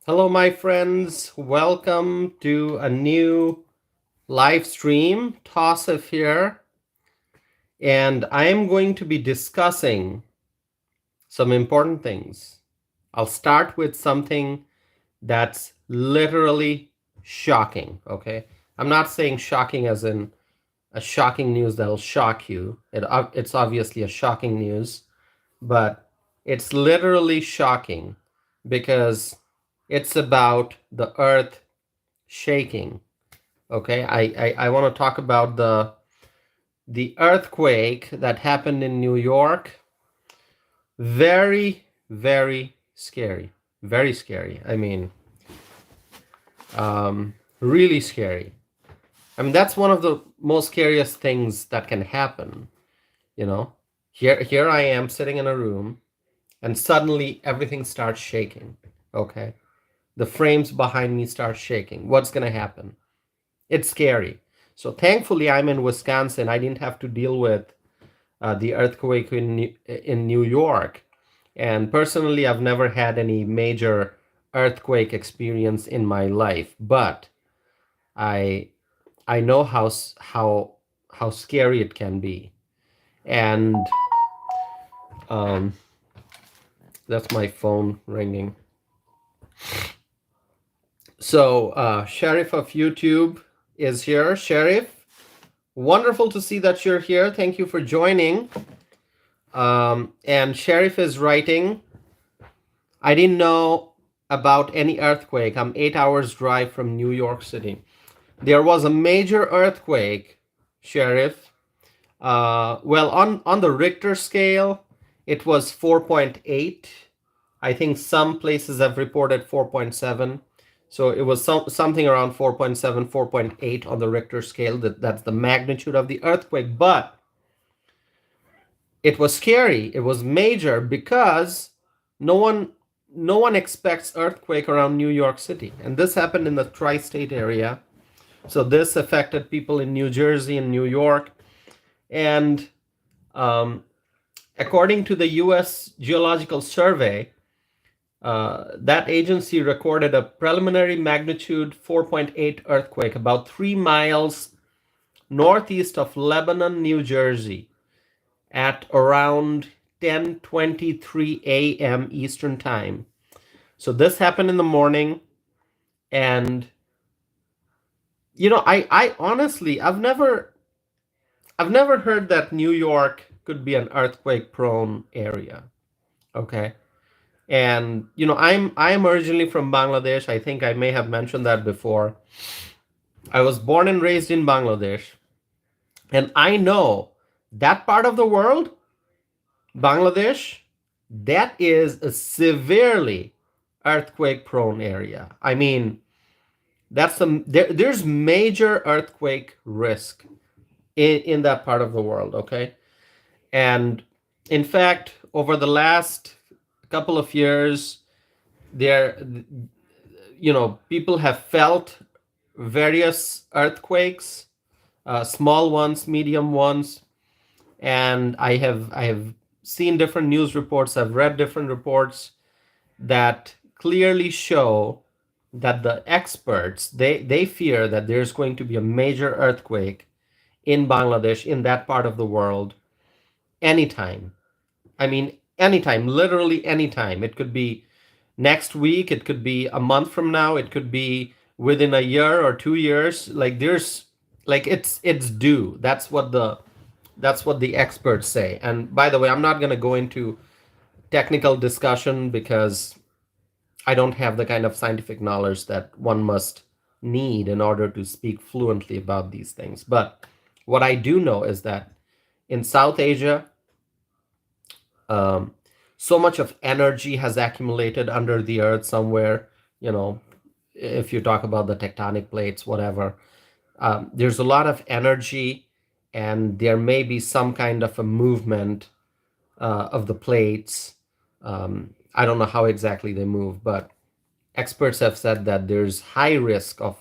Hello, my friends. Welcome to a new live stream. Tassif here, and I am going to be discussing some important things. I'll start with something that's literally shocking, okay? I'm not saying shocking as in a shocking news that'll shock you. It's obviously a shocking news, but it's literally shocking because it's about the earth shaking. Okay, I want to talk about the earthquake that happened in New York. Very, very scary. Very scary. Really scary. I mean, that's one of the most scariest things that can happen. You know, here I am sitting in a room, and suddenly everything starts shaking. Okay, the frames behind me start shaking. What's gonna happen? It's scary. So thankfully, I'm in Wisconsin. I didn't have to deal with the earthquake in New York. And personally, I've never had any major earthquake experience in my life, but I I know how scary it can be. And um, that's my phone ringing. So Sheriff of YouTube is here. Sheriff, wonderful to see that you're here. Thank you for joining. And Sheriff is writing, I didn't know about any earthquake. I'm 8 hours drive from New York City. There was a major earthquake, Sheriff. Well, on the Richter scale, it was 4.8. I think some places have reported 4.7. So it was something around 4.7, 4.8 on the Richter scale. That's the magnitude of the earthquake. But it was scary. It was major because no one no one expects earthquake around New York City, and this happened in the tri-state area. So this affected people in New Jersey and New York, and um, according to the U.S. Geological Survey, that agency recorded a preliminary magnitude 4.8 earthquake about 3 miles northeast of Lebanon, New Jersey, at around 10:23 a.m. Eastern Time. So this happened in the morning, and I honestly I've never heard that New York could be an earthquake prone area. Okay. And I'm originally from Bangladesh. I think I may have mentioned that before. I was born and raised in Bangladesh, and I know that part of the world, Bangladesh, that is a severely earthquake prone area. I mean, there's major earthquake risk in that part of the world, okay? And in fact, over the last couple of years, there people have felt various earthquakes, small ones, medium ones, and I have seen different news reports, I've read different reports that clearly show that the experts, they fear that there's going to be a major earthquake in Bangladesh, in that part of the world, anytime. I mean, anytime, literally anytime. It could be next week, it could be a month from now, it could be within a year or 2 years. Like there's like it's due. That's what the experts say. And by the way, I'm not going to go into technical discussion because I don't have the kind of scientific knowledge that one must need in order to speak fluently about these things. But what I do know is that in South Asia, um, so much of energy has accumulated under the earth somewhere. You know, if you talk about the tectonic plates, whatever, there's a lot of energy, and there may be some kind of a movement of the plates. I don't know how exactly they move, but experts have said that there's high risk of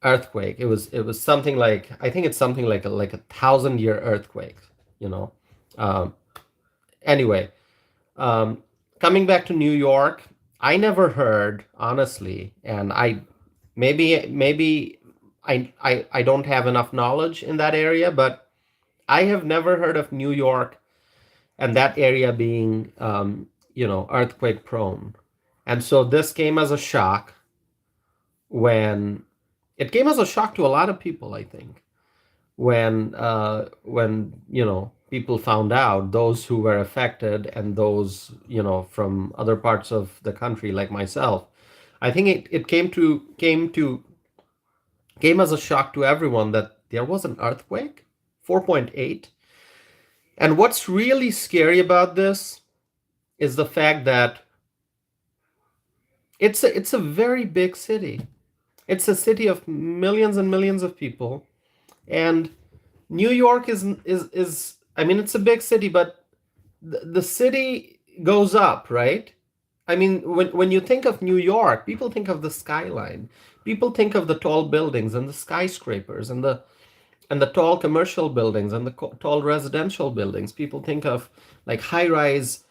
earthquake. It was something like, I think it's something like a 1,000-year earthquake. You know. Um, anyway, um, coming back to New York, I never heard, honestly, and maybe I don't have enough knowledge in that area, but I have never heard of New York and that area being, earthquake prone. And so this came as a shock when it came as a shock to a lot of people, I think, when people found out, those who were affected and those from other parts of the country like myself. I think it came as a shock to everyone that there was an earthquake, 4.8. And what's really scary about this is the fact that it's a very big city. It's a city of millions and millions of people, and New York is I mean, it's a big city, but the city goes up, right? I mean, when you think of New York, people think of the skyline. People think of the tall buildings and the skyscrapers and the tall commercial buildings and the tall residential buildings. People think of like high-rise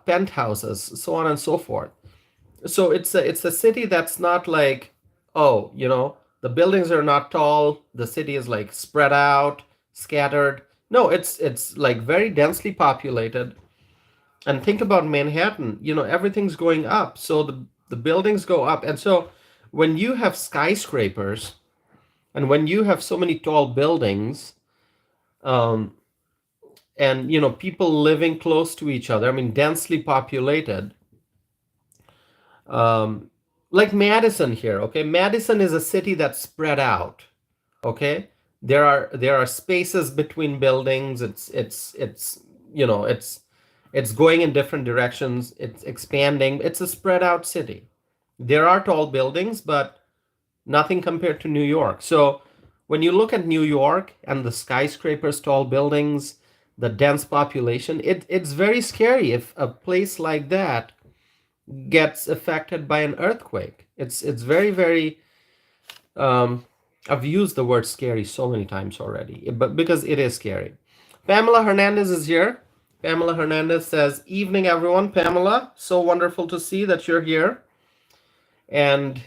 penthouses, so on and so forth. So it's a city that's not like, oh, the buildings are not tall, the city is like spread out, scattered. No, it's like very densely populated. And think about Manhattan, everything's going up, so the buildings go up. And so when you have skyscrapers and when you have so many tall buildings, um, and people living close to each other, I mean densely populated, um, like Madison here, okay? Madison is a city that's spread out, okay? There are spaces between buildings. It's going in different directions. It's expanding. It's a spread out city. There are tall buildings, but nothing compared to New York. So when you look at New York and the skyscrapers, tall buildings, the dense population, it's very scary if a place like that gets affected by an earthquake. It's very, very I've used the word scary so many times already, but because it is scary. Pamela Hernandez is here. Pamela Hernandez says, "Evening, everyone." Pamela, so wonderful to see that you're here. And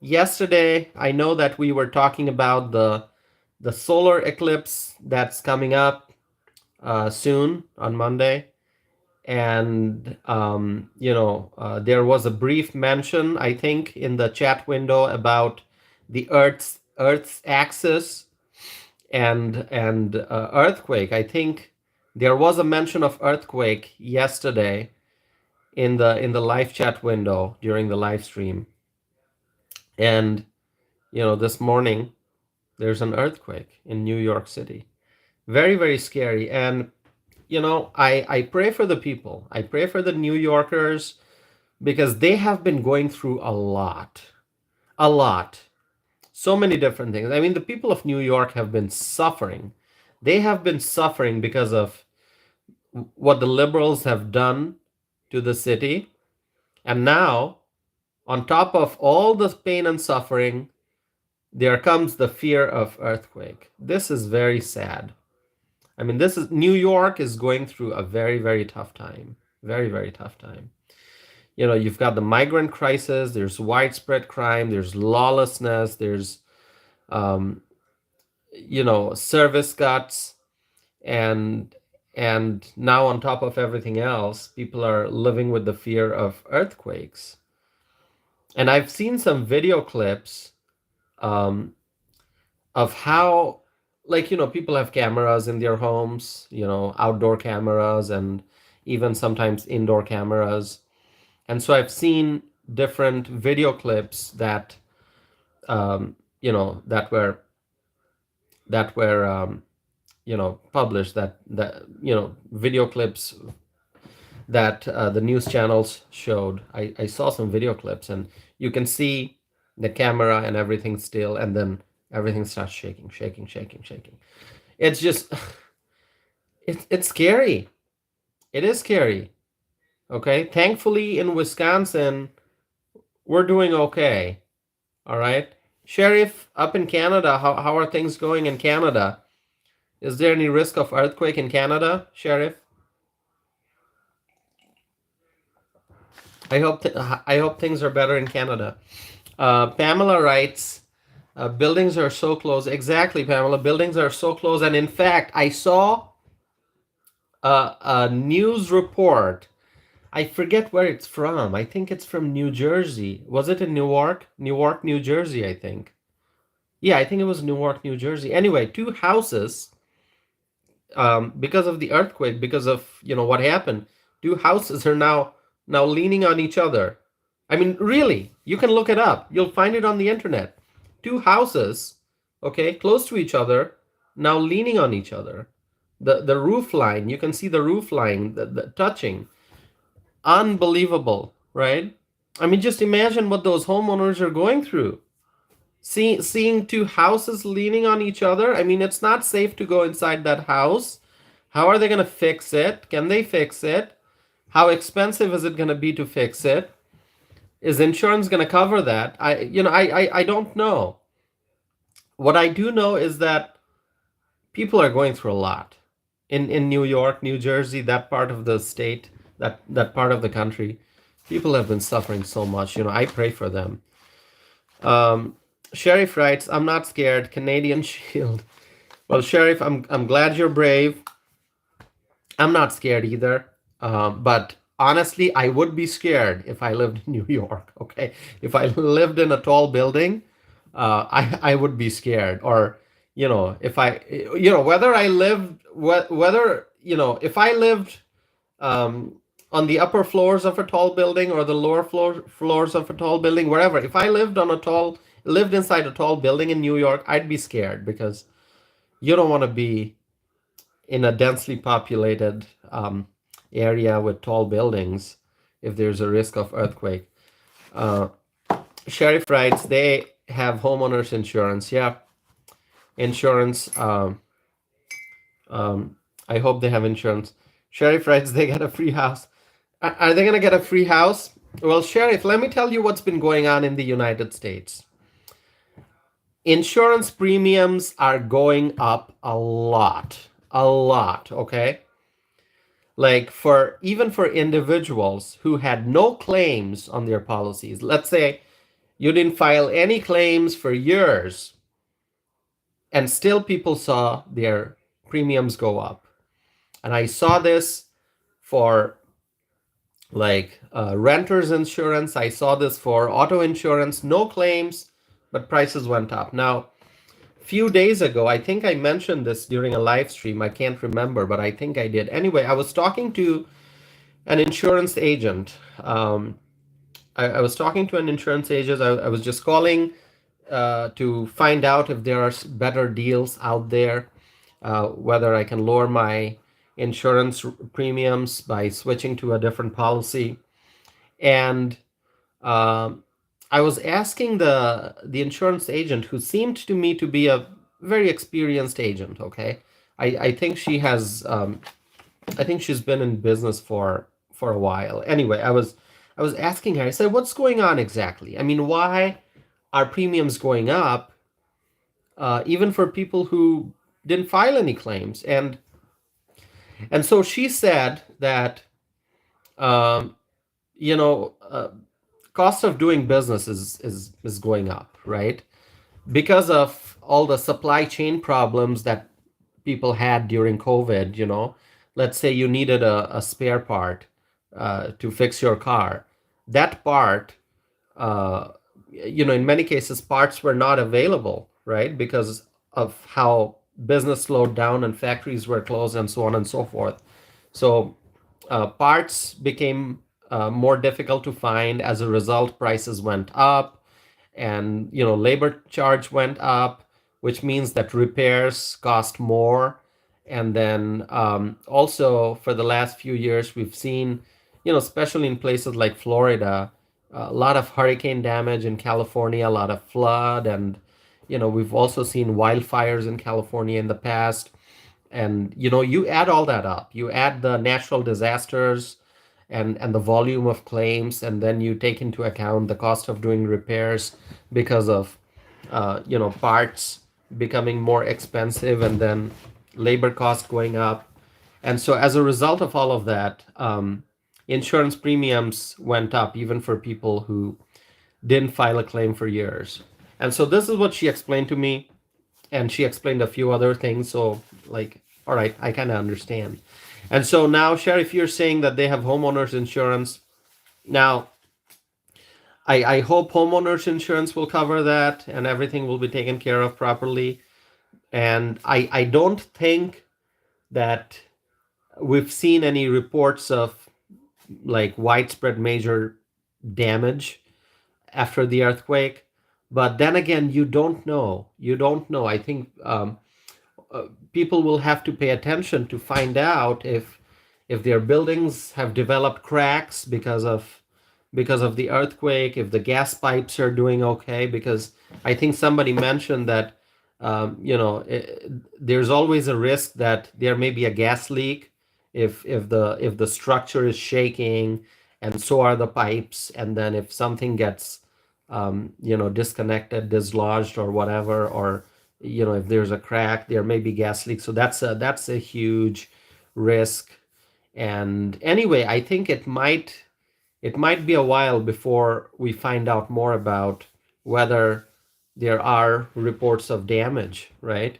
yesterday, I know that we were talking about the solar eclipse that's coming up soon on Monday. And there was a brief mention, I think, in the chat window about the Earth's axis and earthquake. I think there was a mention of earthquake yesterday in the live chat window during the live stream. And this morning there's an earthquake in New York City. Very, very scary. And I pray for the people. I pray for the New Yorkers because they have been going through a lot. A lot. So many different things. I mean, the people of New York have been suffering. They have been suffering because of what the liberals have done to the city. And now, on top of all the pain and suffering, there comes the fear of earthquake. This is very sad. I mean, New York is going through a very, very tough time. Very, very tough time. You've got the migrant crisis, there's widespread crime, there's lawlessness, there's, service cuts, and now on top of everything else, people are living with the fear of earthquakes. And I've seen some video clips of how, people have cameras in their homes, outdoor cameras and even sometimes indoor cameras. And so I've seen different video clips that, that were published, that video clips that the news channels showed. I saw some video clips, and you can see the camera and everything still, and then everything starts shaking. It's just, it's scary. It is scary. Okay. Thankfully, in Wisconsin, we're doing okay. All right. Sheriff, up in Canada, how are things going in Canada? Is there any risk of earthquake in Canada, Sheriff? I hope things are better in Canada. Pamela writes, buildings are so close. Exactly, Pamela. Buildings are so close, and in fact, I saw a news report. I forget where it's from. I think it's from New Jersey. Was it in Newark? Newark, New Jersey, I think. Yeah, I think it was Newark, New Jersey. Anyway, two houses, because of the earthquake, because of what happened, two houses are now leaning on each other. I mean, really, you can look it up. You'll find it on the internet. Two houses, okay, close to each other, now leaning on each other. The roof line, you can see the roof line, the touching. Unbelievable, right? I mean, just imagine what those homeowners are going through. Seeing two houses leaning on each other. I mean, it's not safe to go inside that house. How are they going to fix it? Can they fix it? How expensive is it going to be to fix it? Is insurance going to cover that? I don't know. What I do know is that people are going through a lot in New York, New Jersey, that part of the state, that part of the country. People have been suffering so much. I pray for them. Um, Sheriff writes, "I'm not scared. Canadian Shield." Well, Sheriff, I'm glad you're brave. I'm not scared either. But honestly, I would be scared if I lived in New York. Okay, if I lived in a tall building, I would be scared. Or if I whether I lived whether if I lived on the upper floors of a tall building or the lower floors of a tall building, wherever. If I lived inside a tall building in New York, I'd be scared because you don't want to be in a densely populated area with tall buildings if there's a risk of earthquake. Uh, Sheriff writes they have homeowners insurance. Yeah, insurance. I hope they have insurance. Sheriff writes they get a free house. Are they going to get a free house? Well, Sheriff, let me tell you what's been going on in the United States. Insurance premiums are going up a lot, okay? Like even for individuals who had no claims on their policies. Let's say you didn't file any claims for years and still people saw their premiums go up. And I saw this for renters insurance. I saw this for auto insurance, no claims, but prices went up. Now, a few days ago, I think I mentioned this during a live stream. I can't remember, but I think I did. Anyway, I was talking to an insurance agent. I was talking to an insurance agent. I was just calling to find out if there are better deals out there, whether I can lower my insurance premiums by switching to a different policy. And I was asking the insurance agent, who seemed to me to be a very experienced agent. Okay, I think she has. I think she's been in business for a while. Anyway, I was asking her. I said, "What's going on exactly? I mean, why are premiums going up, even for people who didn't file any claims?" And so she said that, um, cost of doing business is going up, right? Because of all the supply chain problems that people had during COVID. Let's say you needed a spare part to fix your car. That part, in many cases, parts were not available, right? Because of how business slowed down and factories were closed and so on and so forth. So parts became more difficult to find. As a result, prices went up, and labor charge went up, which means that repairs cost more. And then also for the last few years, we've seen, especially in places like Florida, a lot of hurricane damage in California, a lot of flood, and we've also seen wildfires in California in the past. And you add all that up, you add the natural disasters and the volume of claims, and then you take into account the cost of doing repairs because of parts becoming more expensive, and then labor cost going up. And so as a result of all of that, insurance premiums went up even for people who didn't file a claim for years. And so this is what she explained to me, and she explained a few other things. So, like, all right, I kind of understand. And so now, Sheriff, you're saying that they have homeowners insurance. Now, I hope homeowners insurance will cover that and everything will be taken care of properly. And I don't think that we've seen any reports of like widespread major damage after the earthquake. But then again, you don't know. You don't know. I think people will have to pay attention to find out if their buildings have developed cracks because of the earthquake, if the gas pipes are doing okay. Because I think somebody mentioned that there's always a risk that there may be a gas leak if the structure is shaking, and so are the pipes. And then if something gets disconnected, dislodged, or whatever, or if there's a crack, there may be gas leaks. So that's a huge risk. And anyway, I think it might be a while before we find out more about whether there are reports of damage, right?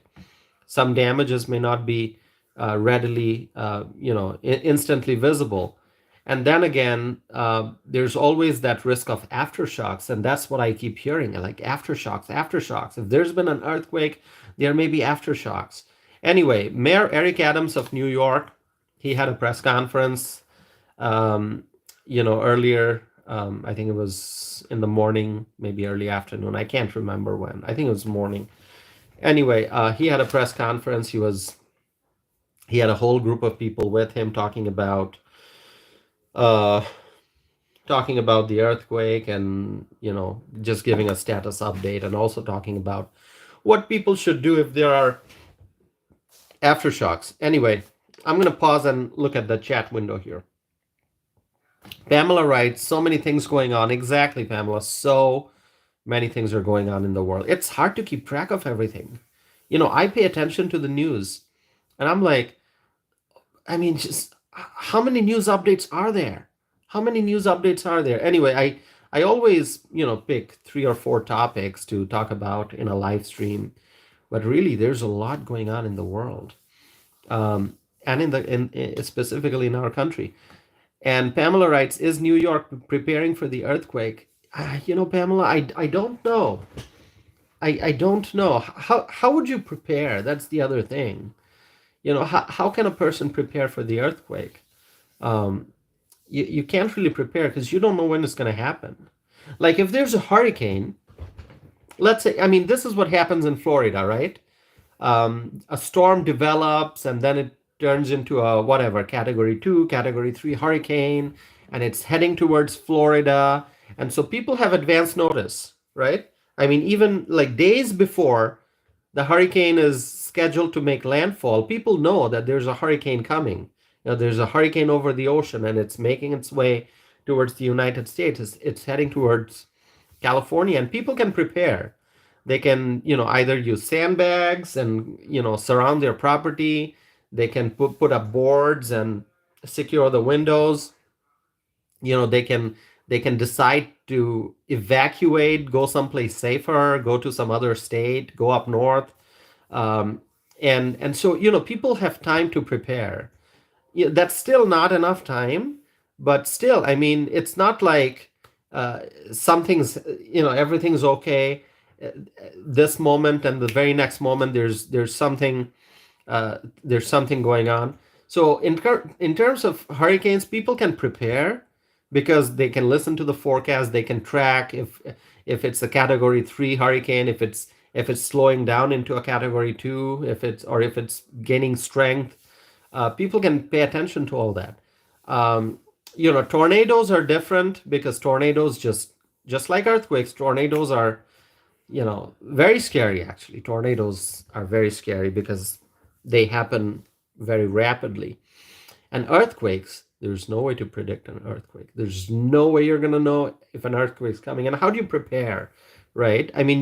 Some damages may not be readily, instantly visible. And then again, there's always that risk of aftershocks. And that's what I keep hearing, like aftershocks, aftershocks. If there's been an earthquake, there may be aftershocks. Anyway, Mayor Eric Adams of New York, he had a press conference, earlier. I think it was in the morning, maybe early afternoon. I can't remember when. I think it was morning. Anyway, he had a press conference. He had a whole group of people with him uh, talking about the earthquake, and just giving a status update, and also talking about what people should do if there are aftershocks. Anyway, I'm going to pause and look at the chat window here. Pamela writes, so many things going on. Exactly, Pamela. So many things are going on in the world. It's hard to keep track of everything. I pay attention to the news, and I'm like, I mean, just how many news updates are there? How many news updates are there? Anyway, I always, pick 3 or 4 topics to talk about in a live stream, but really there's a lot going on in the world, and specifically in our country. And Pamela writes, is New York preparing for the earthquake? Pamela, I don't know. I don't know. How would you prepare? That's the other thing. How can a person prepare for the earthquake? You can't really prepare because you don't know when it's going to happen. Like if there's a hurricane, let's say, I mean, this is what happens in Florida, right? A storm develops, and then it turns into a whatever, category 2, category 3 hurricane, and it's heading towards Florida. And so people have advance notice, right? I mean, even like days before the hurricane is scheduled to make landfall, people know that there's a hurricane coming. There's a hurricane over the ocean, and it's making its way towards the United States. It's heading towards California, and people can prepare. They can, either use sandbags and, surround their property. They can put up boards and secure the windows. They can decide to evacuate, go someplace safer, go to some other state, go up north. And so, people have time to prepare. That's still not enough time, but still, I mean, it's not like everything's okay this moment, and the very next moment there's something going on. So in terms of hurricanes, people can prepare because they can listen to the forecast. They can track if it's a category 3 hurricane, if it's slowing down into a category 2, if it's gaining strength. People can pay attention to all that. Tornadoes are different because tornadoes, just like earthquakes, tornadoes are, very scary. Actually, tornadoes are very scary because they happen very rapidly. And earthquakes, there's no way to predict an earthquake. There's no way you're going to know if an earthquake's coming. And how do you prepare, right? I mean,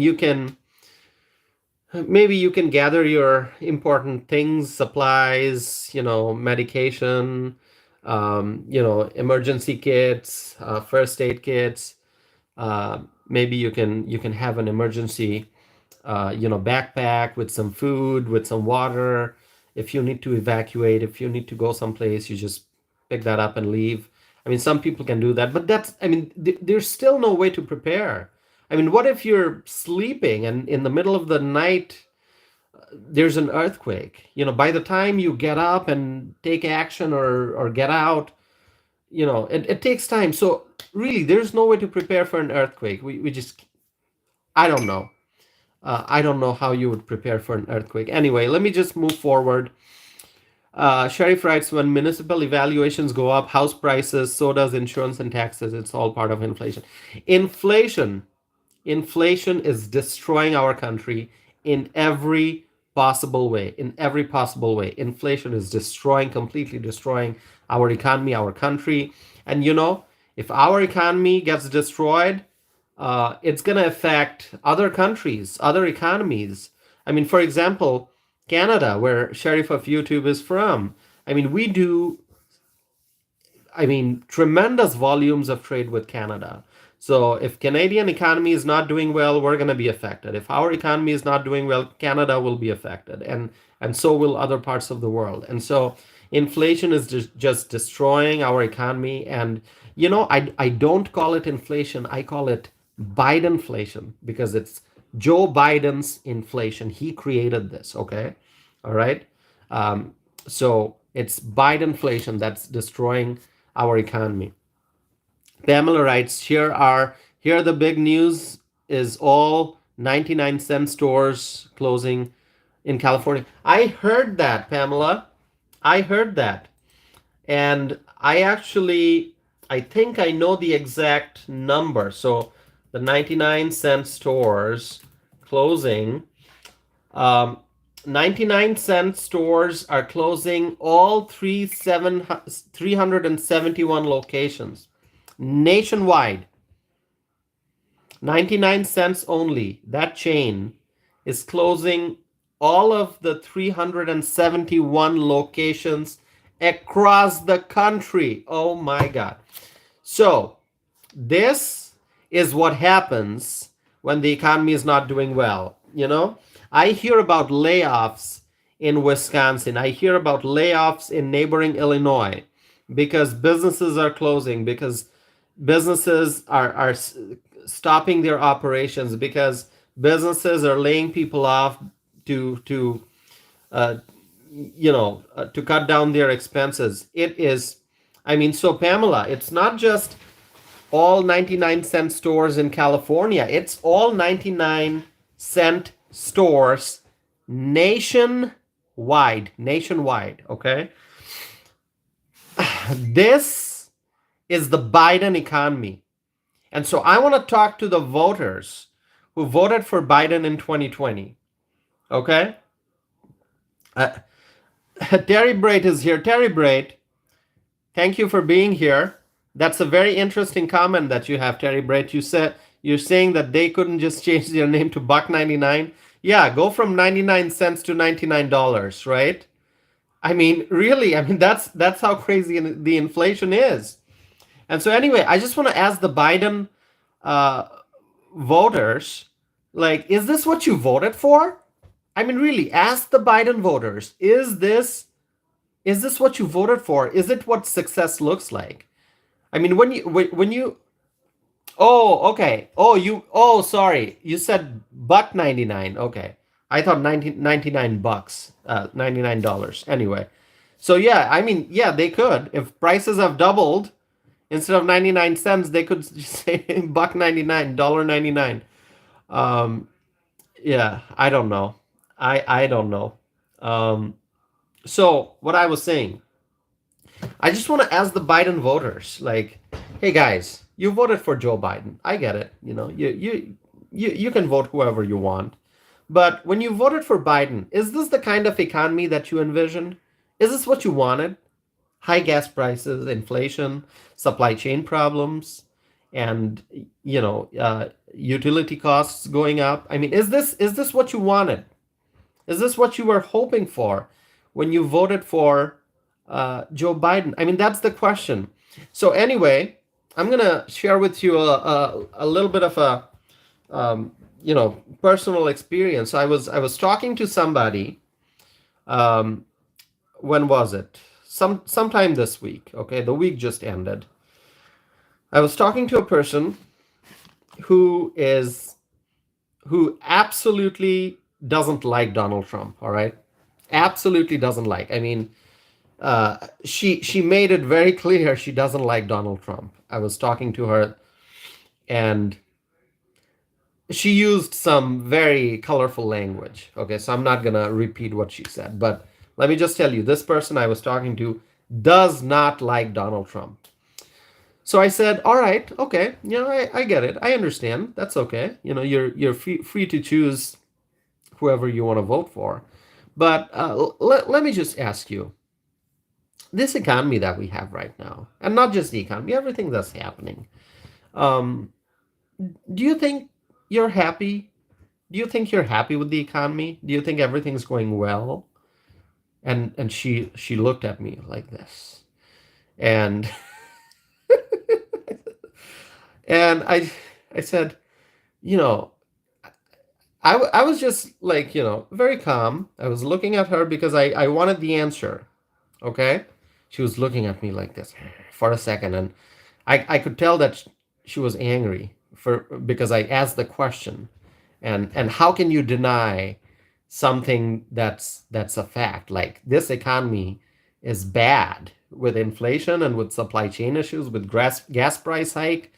maybe you can gather your important things, supplies, medication, emergency kits, first aid kits. Maybe you can have an emergency backpack with some food, with some water. If you need to evacuate, if you need to go someplace, you just pick that up and leave. I mean, some people can do that, but there's still no way to prepare. I mean, what if you're sleeping and in the middle of the night there's an earthquake? By the time you get up and take action or get out, it takes time. So really, there's no way to prepare for an earthquake. We just, I don't know. I don't know how you would prepare for an earthquake. Anyway, let me just move forward. Sheriff writes, when municipal evaluations go up, house prices, so does insurance and taxes. It's all part of inflation. Inflation Inflation is destroying our country in every possible way. In every possible way. Inflation is completely destroying our economy, our country. And if our economy gets destroyed, it's going to affect other countries, other economies. I mean, for example, Canada, where Sheriff of YouTube is from. I mean, we do tremendous volumes of trade with Canada. So if Canadian economy is not doing well, we're going to be affected. If our economy is not doing well, Canada will be affected, and so will other parts of the world. And so inflation is just destroying our economy. And I don't call it inflation. I call it Bidenflation, because it's Joe Biden's inflation. He created this. Okay, all right. So it's Bidenflation that's destroying our economy. Pamela writes, here the big news is all 99-cent stores closing in California. I heard that, Pamela. I heard that. And I think I know the exact number. So the 99-cent stores closing, 99-cent stores are closing all 371 locations nationwide. 99 cents only. That chain is closing all of the 371 locations across the country. Oh my God. So this is what happens when the economy is not doing well. I hear about layoffs in Wisconsin. I hear about layoffs in neighboring Illinois because businesses are closing, because businesses are stopping their operations, because businesses are laying people off to cut down their expenses. So Pamela, it's not just all 99-cent stores in California. It's all 99-cent stores nationwide. Okay. This is the Biden economy. And so I want to talk to the voters who voted for Biden in 2020. Okay. Terry Braid is here. Terry Braid, thank you for being here. That's a very interesting comment that you have, Terry Braid. You're saying that they couldn't just change their name to $1.99. Yeah, go from 99 cents to $99, right? Really, that's how crazy the inflation is. And so anyway, I just want to ask the Biden voters, is this what you voted for? Really, ask the Biden voters, is this what you voted for? Is it what success looks like? When you oh, okay. Sorry. You said $1.99. Okay. I thought 99 bucks, $99. Anyway. So yeah, they could. If prices have doubled, instead of 99 cents, they could just say $1.99, $1.99. Yeah, I don't know. I don't know. So what I was saying, I just want to ask the Biden voters, hey guys, you voted for Joe Biden. I get it. You can vote whoever you want. But when you voted for Biden, is this the kind of economy that you envisioned? Is this what you wanted? High gas prices, inflation, supply chain problems, and utility costs going up. Is this what you wanted? Is this what you were hoping for when you voted for Joe Biden? I mean, that's the question. So anyway, I'm gonna share with you a little bit of a personal experience. I was talking to somebody. Um, when was it? Sometime this week. Okay, the week just ended. I was talking to a person who is who absolutely doesn't like Donald Trump. All right, absolutely doesn't like. I mean, she made it very clear she doesn't like Donald Trump. I was talking to her, and she used some very colorful language. Okay, so I'm not gonna repeat what she said, but let me just tell you, this person I was talking to does not like Donald Trump. So I said, "All right, okay, I get it. I understand. That's okay. You're free to choose whoever you want to vote for. But let me just ask you, this economy that we have right now, and not just the economy, everything that's happening. Um, do you think you're happy? Do you think you're happy with the economy? Do you think everything's going well?" And she looked at me like this, and and I said, you know, I was just like, very calm. I was looking at her because I wanted the answer. Okay, she was looking at me like this for a second, and I could tell that she was angry for because I asked the question, and how can you deny something that's a fact? Like, this economy is bad with inflation and with supply chain issues, with gas price hike,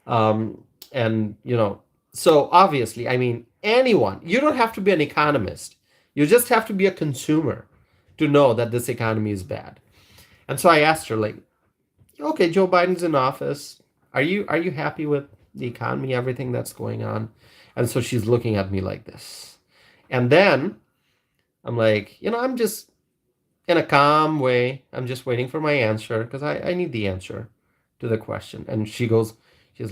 and so obviously, I mean, anyone, you don't have to be an economist, you just have to be a consumer to know that this economy is bad. And so I asked her, like, okay, Joe Biden's in office. Are you happy with the economy, everything that's going on? And so she's looking at me like this. And then I'm like, I'm just in a calm way. I'm just waiting for my answer because I need the answer to the question. And she's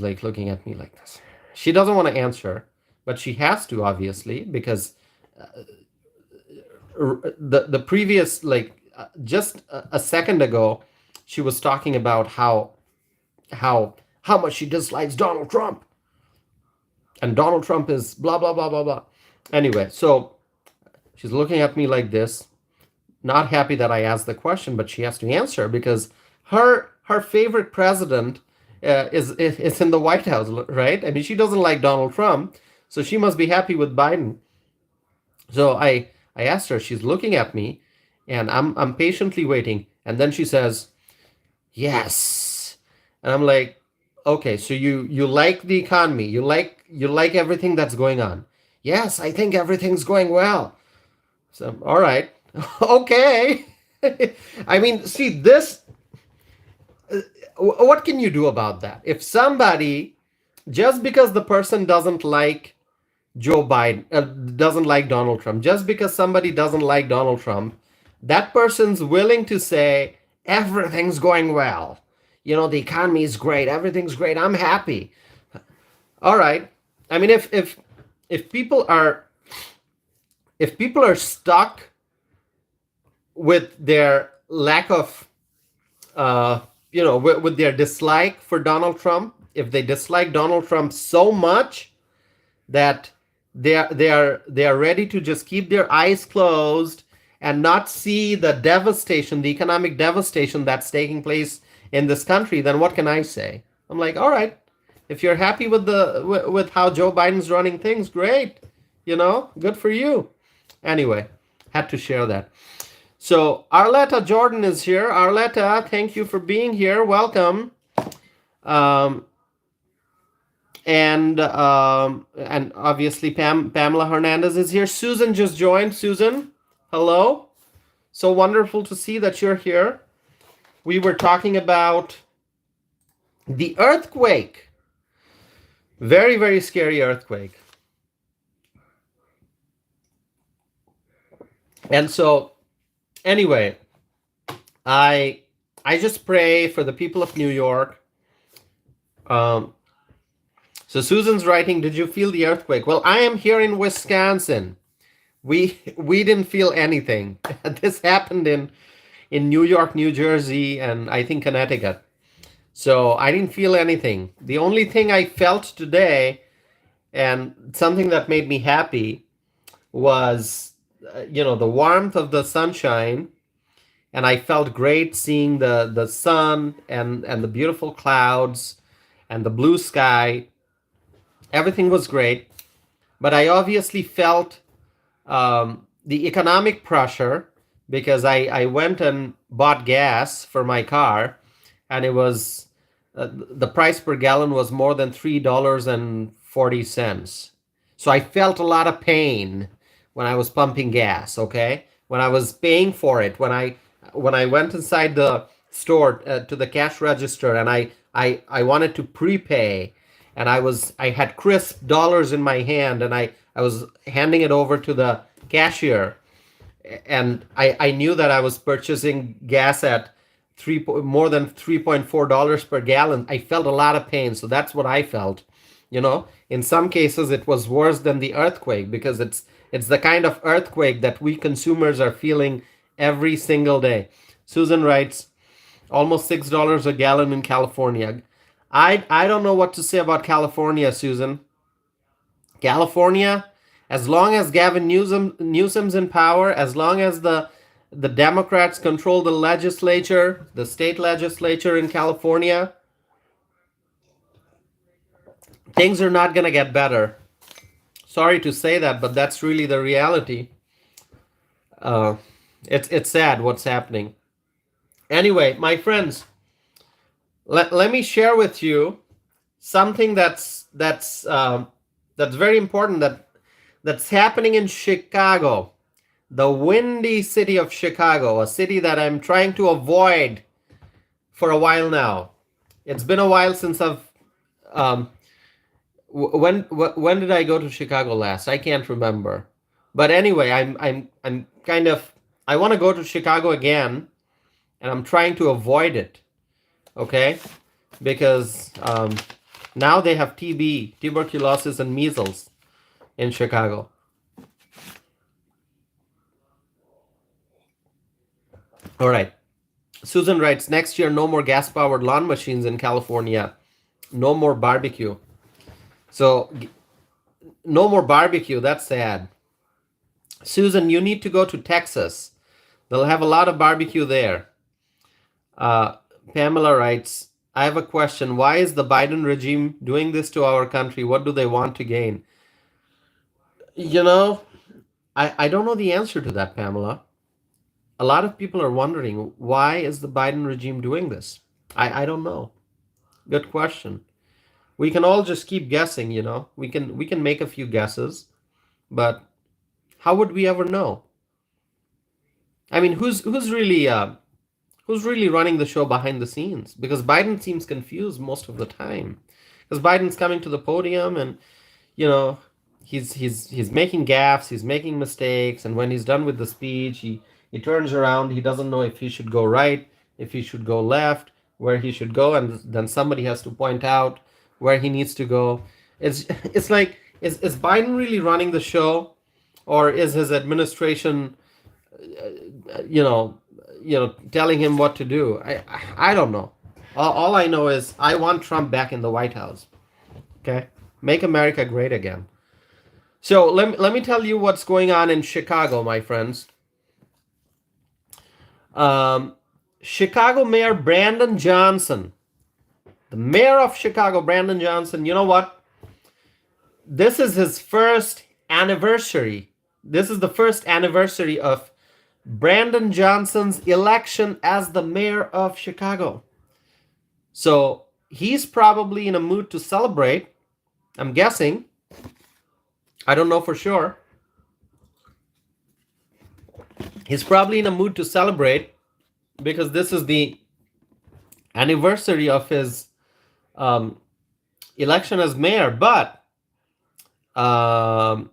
like looking at me like this. She doesn't want to answer, but she has to, obviously, because the previous, like, just a second ago, she was talking about how much she dislikes Donald Trump, and Donald Trump is blah blah blah blah blah. Anyway, so she's looking at me like this, not happy that I asked the question, but she has to answer because her favorite president is in the White House, right? I mean, she doesn't like Donald Trump, so she must be happy with Biden. So I asked her. She's looking at me, and I'm patiently waiting, and then she says, "Yes," and I'm like, "Okay, so you like the economy? You like everything that's going on?" "Yes, I think everything's going well." So, all right, okay. I mean, see this. What can you do about that? If somebody, just because the person doesn't like Joe Biden, doesn't like Donald Trump, just because somebody doesn't like Donald Trump, that person's willing to say everything's going well. The economy is great, everything's great, I'm happy. All right. I mean, if people are stuck with their lack of with their dislike for Donald Trump, if they dislike Donald Trump so much that they are ready to just keep their eyes closed and not see the devastation, the economic devastation that's taking place in this country, then what can I say? I'm like, all right, if you're happy with how Joe Biden's running things, great, good for you. Anyway, had to share that. So Arletta Jordan is here. Arletta, thank you for being here. Welcome. Um, and obviously Pamela Hernandez is here. Susan just joined. Susan, hello. So wonderful to see that you're here. We were talking about the earthquake. Very, very scary earthquake. And so, anyway, I just pray for the people of New York. So Susan's writing, did you feel the earthquake? Well, I am here in Wisconsin. We didn't feel anything. This happened in New York, New Jersey, and I think Connecticut. So I didn't feel anything. The only thing I felt today, and something that made me happy, was the warmth of the sunshine, and I felt great seeing the sun and the beautiful clouds and the blue sky. Everything was great, but I obviously felt the economic pressure because I went and bought gas for my car, and it was the price per gallon was more than $3.40. So I felt a lot of pain when I was pumping gas. Okay, when I was paying for it, when I went inside the store to the cash register, and I wanted to prepay, and I had crisp dollars in my hand, and I was handing it over to the cashier, and I knew that I was purchasing gas at more than $3.4 per gallon. I felt a lot of pain, so that's what I felt. In some cases it was worse than the earthquake, because it's the kind of earthquake that we consumers are feeling every single day. Susan writes, almost $6 a gallon in California. I don't know what to say about California, Susan. California, as long as Gavin Newsom's in power, as long as the Democrats control the legislature, the state legislature in California, things are not going to get better. Sorry to say that, but that's really the reality. Uh, it's sad what's happening. Anyway, my friends, let me share with you something that's very important, that's happening in Chicago, the windy city of Chicago, a city that I'm trying to avoid for a while now. It's been a while since I've when did I go to Chicago last? I can't remember. But anyway, I'm kind of, I want to go to Chicago again, and I'm trying to avoid it. Okay, because now they have TB, tuberculosis, and measles in Chicago. All right. Susan writes, next year, no more gas-powered lawn machines in California. No more barbecue. So, no more barbecue. That's sad. Susan, you need to go to Texas. They'll have a lot of barbecue there. Pamela writes, I have a question. Why is the Biden regime doing this to our country? What do they want to gain? I don't know the answer to that, Pamela. A lot of people are wondering, why is the Biden regime doing this? I don't know. Good question. We can all just keep guessing, We can make a few guesses, but how would we ever know? I mean, who's really running the show behind the scenes? Because Biden seems confused most of the time. Because Biden's coming to the podium, and he's making gaffes, he's making mistakes, and when he's done with the speech, he turns around, he doesn't know if he should go right, if he should go left, where he should go, and then somebody has to point out where he needs to go. It's like, is Biden really running the show, or is his administration telling him what to do? I don't know. All I know is I want Trump back in the White House. Okay, make America great again. So let me tell you what's going on in Chicago, my friends. Chicago Mayor Brandon Johnson, the mayor of Chicago, Brandon Johnson. You know what? This is his first anniversary. This is the first anniversary of Brandon Johnson's election as the mayor of Chicago. So he's probably in a mood to celebrate. I'm guessing. I don't know for sure. He's probably in a mood to celebrate because this is the anniversary of his election as mayor. But for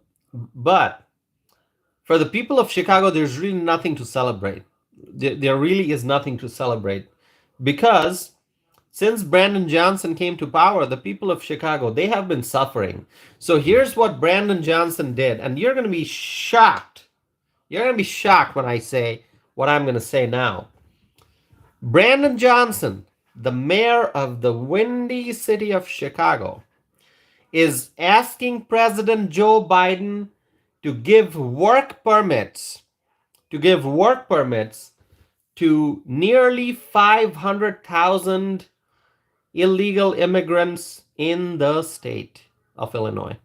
the people of Chicago, there's really nothing to celebrate. There really is nothing to celebrate, because since Brandon Johnson came to power, the people of Chicago, they have been suffering. So here's what Brandon Johnson did, and you're going to be shocked. You're going to be shocked when I say what I'm going to say now. Brandon Johnson, the mayor of the windy city of Chicago, is asking President Joe Biden to give work permits to nearly 500,000 illegal immigrants in the state of Illinois.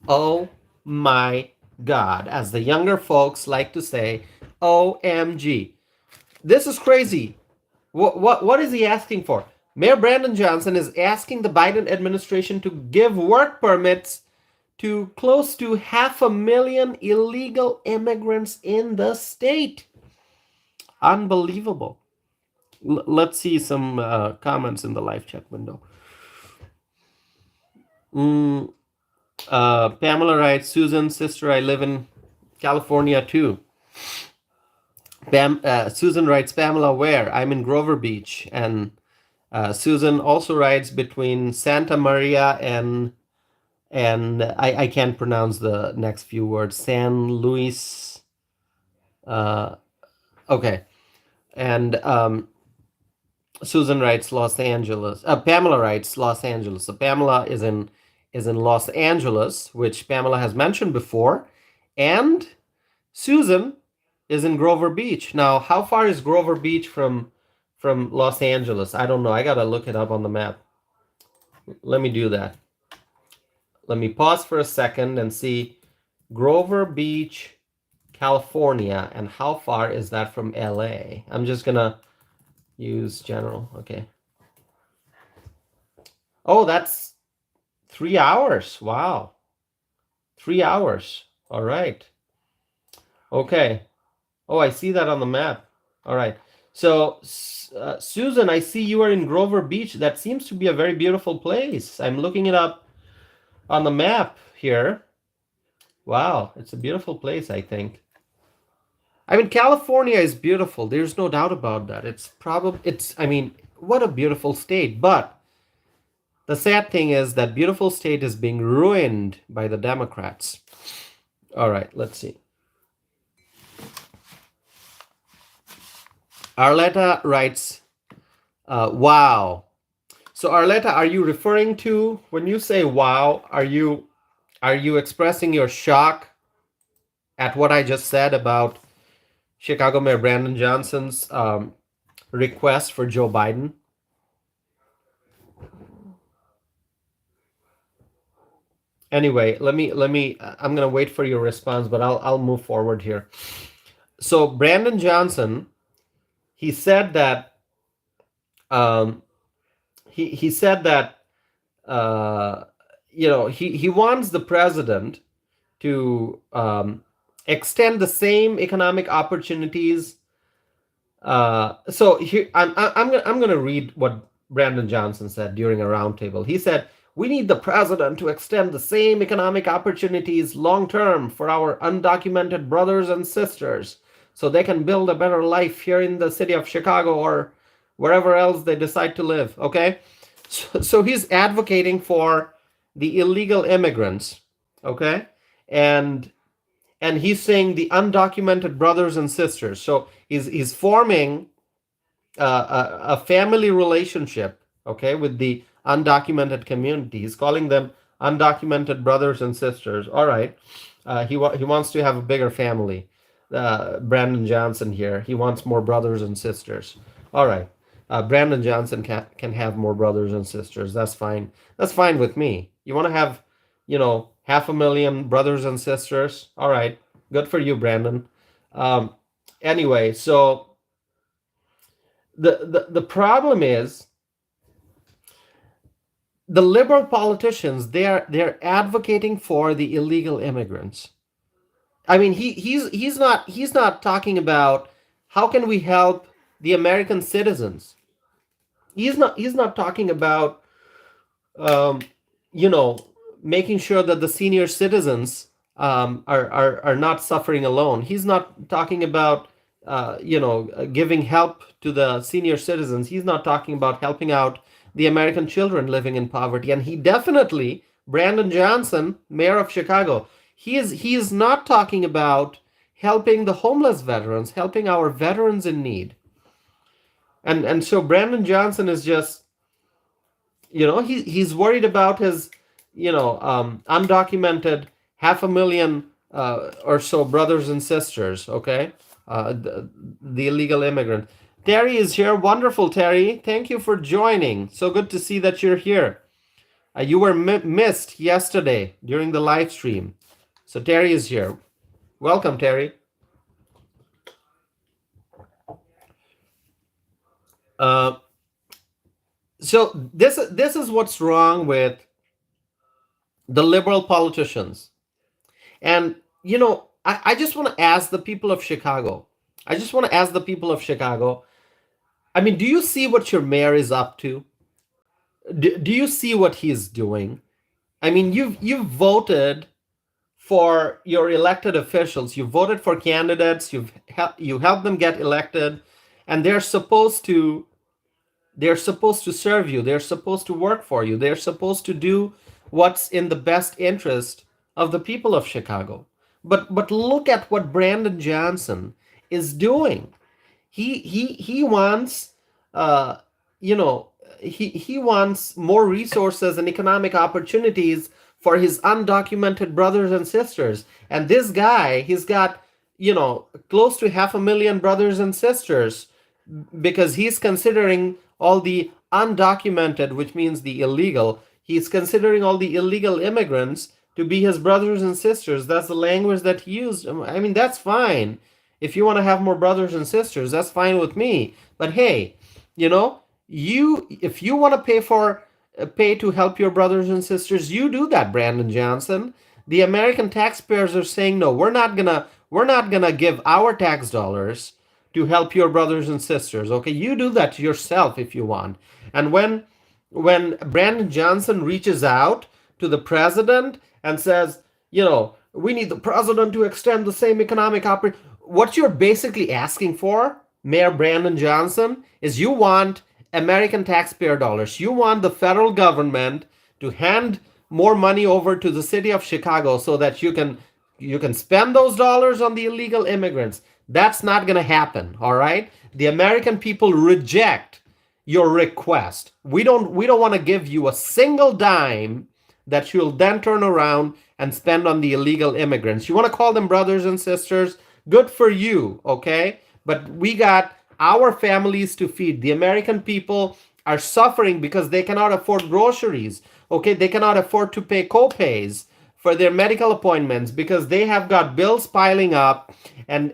Oh my God, as the younger folks like to say, OMG. This is crazy. What is he asking for? Mayor Brandon Johnson is asking the Biden administration to give work permits to close to 500,000 illegal immigrants in the state. Unbelievable. Let's see some comments in the live chat window. Pamela writes, Susan, sister, I live in California too. Susan writes, Pamela, where? I'm in Grover Beach. And Susan also writes between Santa Maria and I can't pronounce the next few words. San Luis. Okay. And Susan writes Los Angeles. Pamela writes Los Angeles. So Pamela is in Los Angeles, which Pamela has mentioned before, and Susan is in Grover Beach. Now, how far is Grover Beach from Los Angeles? I don't know. I gotta look it up on the map. Let me do that. Let me pause for a second and see Grover Beach, California, and how far is that from LA? I'm just gonna use general. Okay. Oh, that's 3 hours. Wow. 3 hours. All right. Okay. Oh, I see that on the map. All right. So, Susan, I see you are in Grover Beach. That seems to be a very beautiful place. I'm looking it up on the map here. Wow, it's a beautiful place, I think. I mean, California is beautiful. There's no doubt about that. I mean, what a beautiful state. But the sad thing is that beautiful state is being ruined by the Democrats. All right, let's see. Arletta writes, wow. So Arletta, are you referring to, when you say wow, are you expressing your shock at what I just said about Chicago Mayor Brandon Johnson's request for Joe Biden? Anyway, let me I'm going to wait for your response, but I'll move forward here. So Brandon Johnson, he said that he said that he wants the president to extend the same economic opportunities. So here I'm going to read what Brandon Johnson said during a roundtable. He said, "We need the president to extend the same economic opportunities long term for our undocumented brothers and sisters, so they can build a better life here in the city of Chicago or wherever else they decide to live." Okay, so he's advocating for the illegal immigrants. Okay, and he's saying the undocumented brothers and sisters. So he's forming a family relationship, okay, with the undocumented community. He's calling them undocumented brothers and sisters. All right, he wants to have a bigger family. Brandon Johnson here. He wants more brothers and sisters. All right, Brandon Johnson can have more brothers and sisters. That's fine. That's fine with me. You want to have, 500,000 brothers and sisters? All right, good for you, Brandon. Anyway, so the problem is the liberal politicians, they're advocating for the illegal immigrants. I mean, he's not talking about how can we help the American citizens. He's not talking about making sure that the senior citizens are not suffering alone. He's not talking about giving help to the senior citizens. He's not talking about helping out the American children living in poverty. And he definitely, Brandon Johnson, mayor of Chicago, he is not talking about helping the homeless veterans, helping our veterans in need. And so Brandon Johnson is just, he's worried about his, undocumented 500,000 or so brothers and sisters. Okay, the illegal immigrant. Terry is here. Wonderful, Terry. Thank you for joining. So good to see that you're here. You were missed yesterday during the live stream. So Terry is here. Welcome, Terry. Uh, so this is what's wrong with the liberal politicians. And I just want to ask the people of Chicago. I just want to ask the people of Chicago. I mean, do you see what your mayor is up to? Do you see what he's doing? I mean, you've voted for your elected officials. You voted for candidates. You helped them get elected, and they're supposed to serve you. They're supposed to work for you. They're supposed to do what's in the best interest of the people of Chicago. But look at what Brandon Johnson is doing. He wants uh you know he wants more resources and economic opportunities for his undocumented brothers and sisters. And this guy, he's got close to 500,000 brothers and sisters, because he's considering all the undocumented, which means the illegal. He's considering all the illegal immigrants to be his brothers and sisters. That's the language that he used. I mean, that's fine. If you want to have more brothers and sisters, that's fine with me. But hey, if you want to pay to help your brothers and sisters, you do that, Brandon Johnson. The American taxpayers are saying no. We're not gonna give our tax dollars to help your brothers and sisters. Okay, you do that yourself if you want. And when Brandon Johnson reaches out to the president and says, we need the president to extend the same economic opportunity, what you're basically asking for, Mayor Brandon Johnson, is you want American taxpayer dollars. You want the federal government to hand more money over to the city of Chicago so that you can spend those dollars on the illegal immigrants. That's not going to happen, all right? The American people reject your request. We don't want to give you a single dime that you'll then turn around and spend on the illegal immigrants. You want to call them brothers and sisters? Good for you, okay? But we got our families to feed. The American people are suffering because they cannot afford groceries, okay? They cannot afford to pay co-pays for their medical appointments because they have got bills piling up. And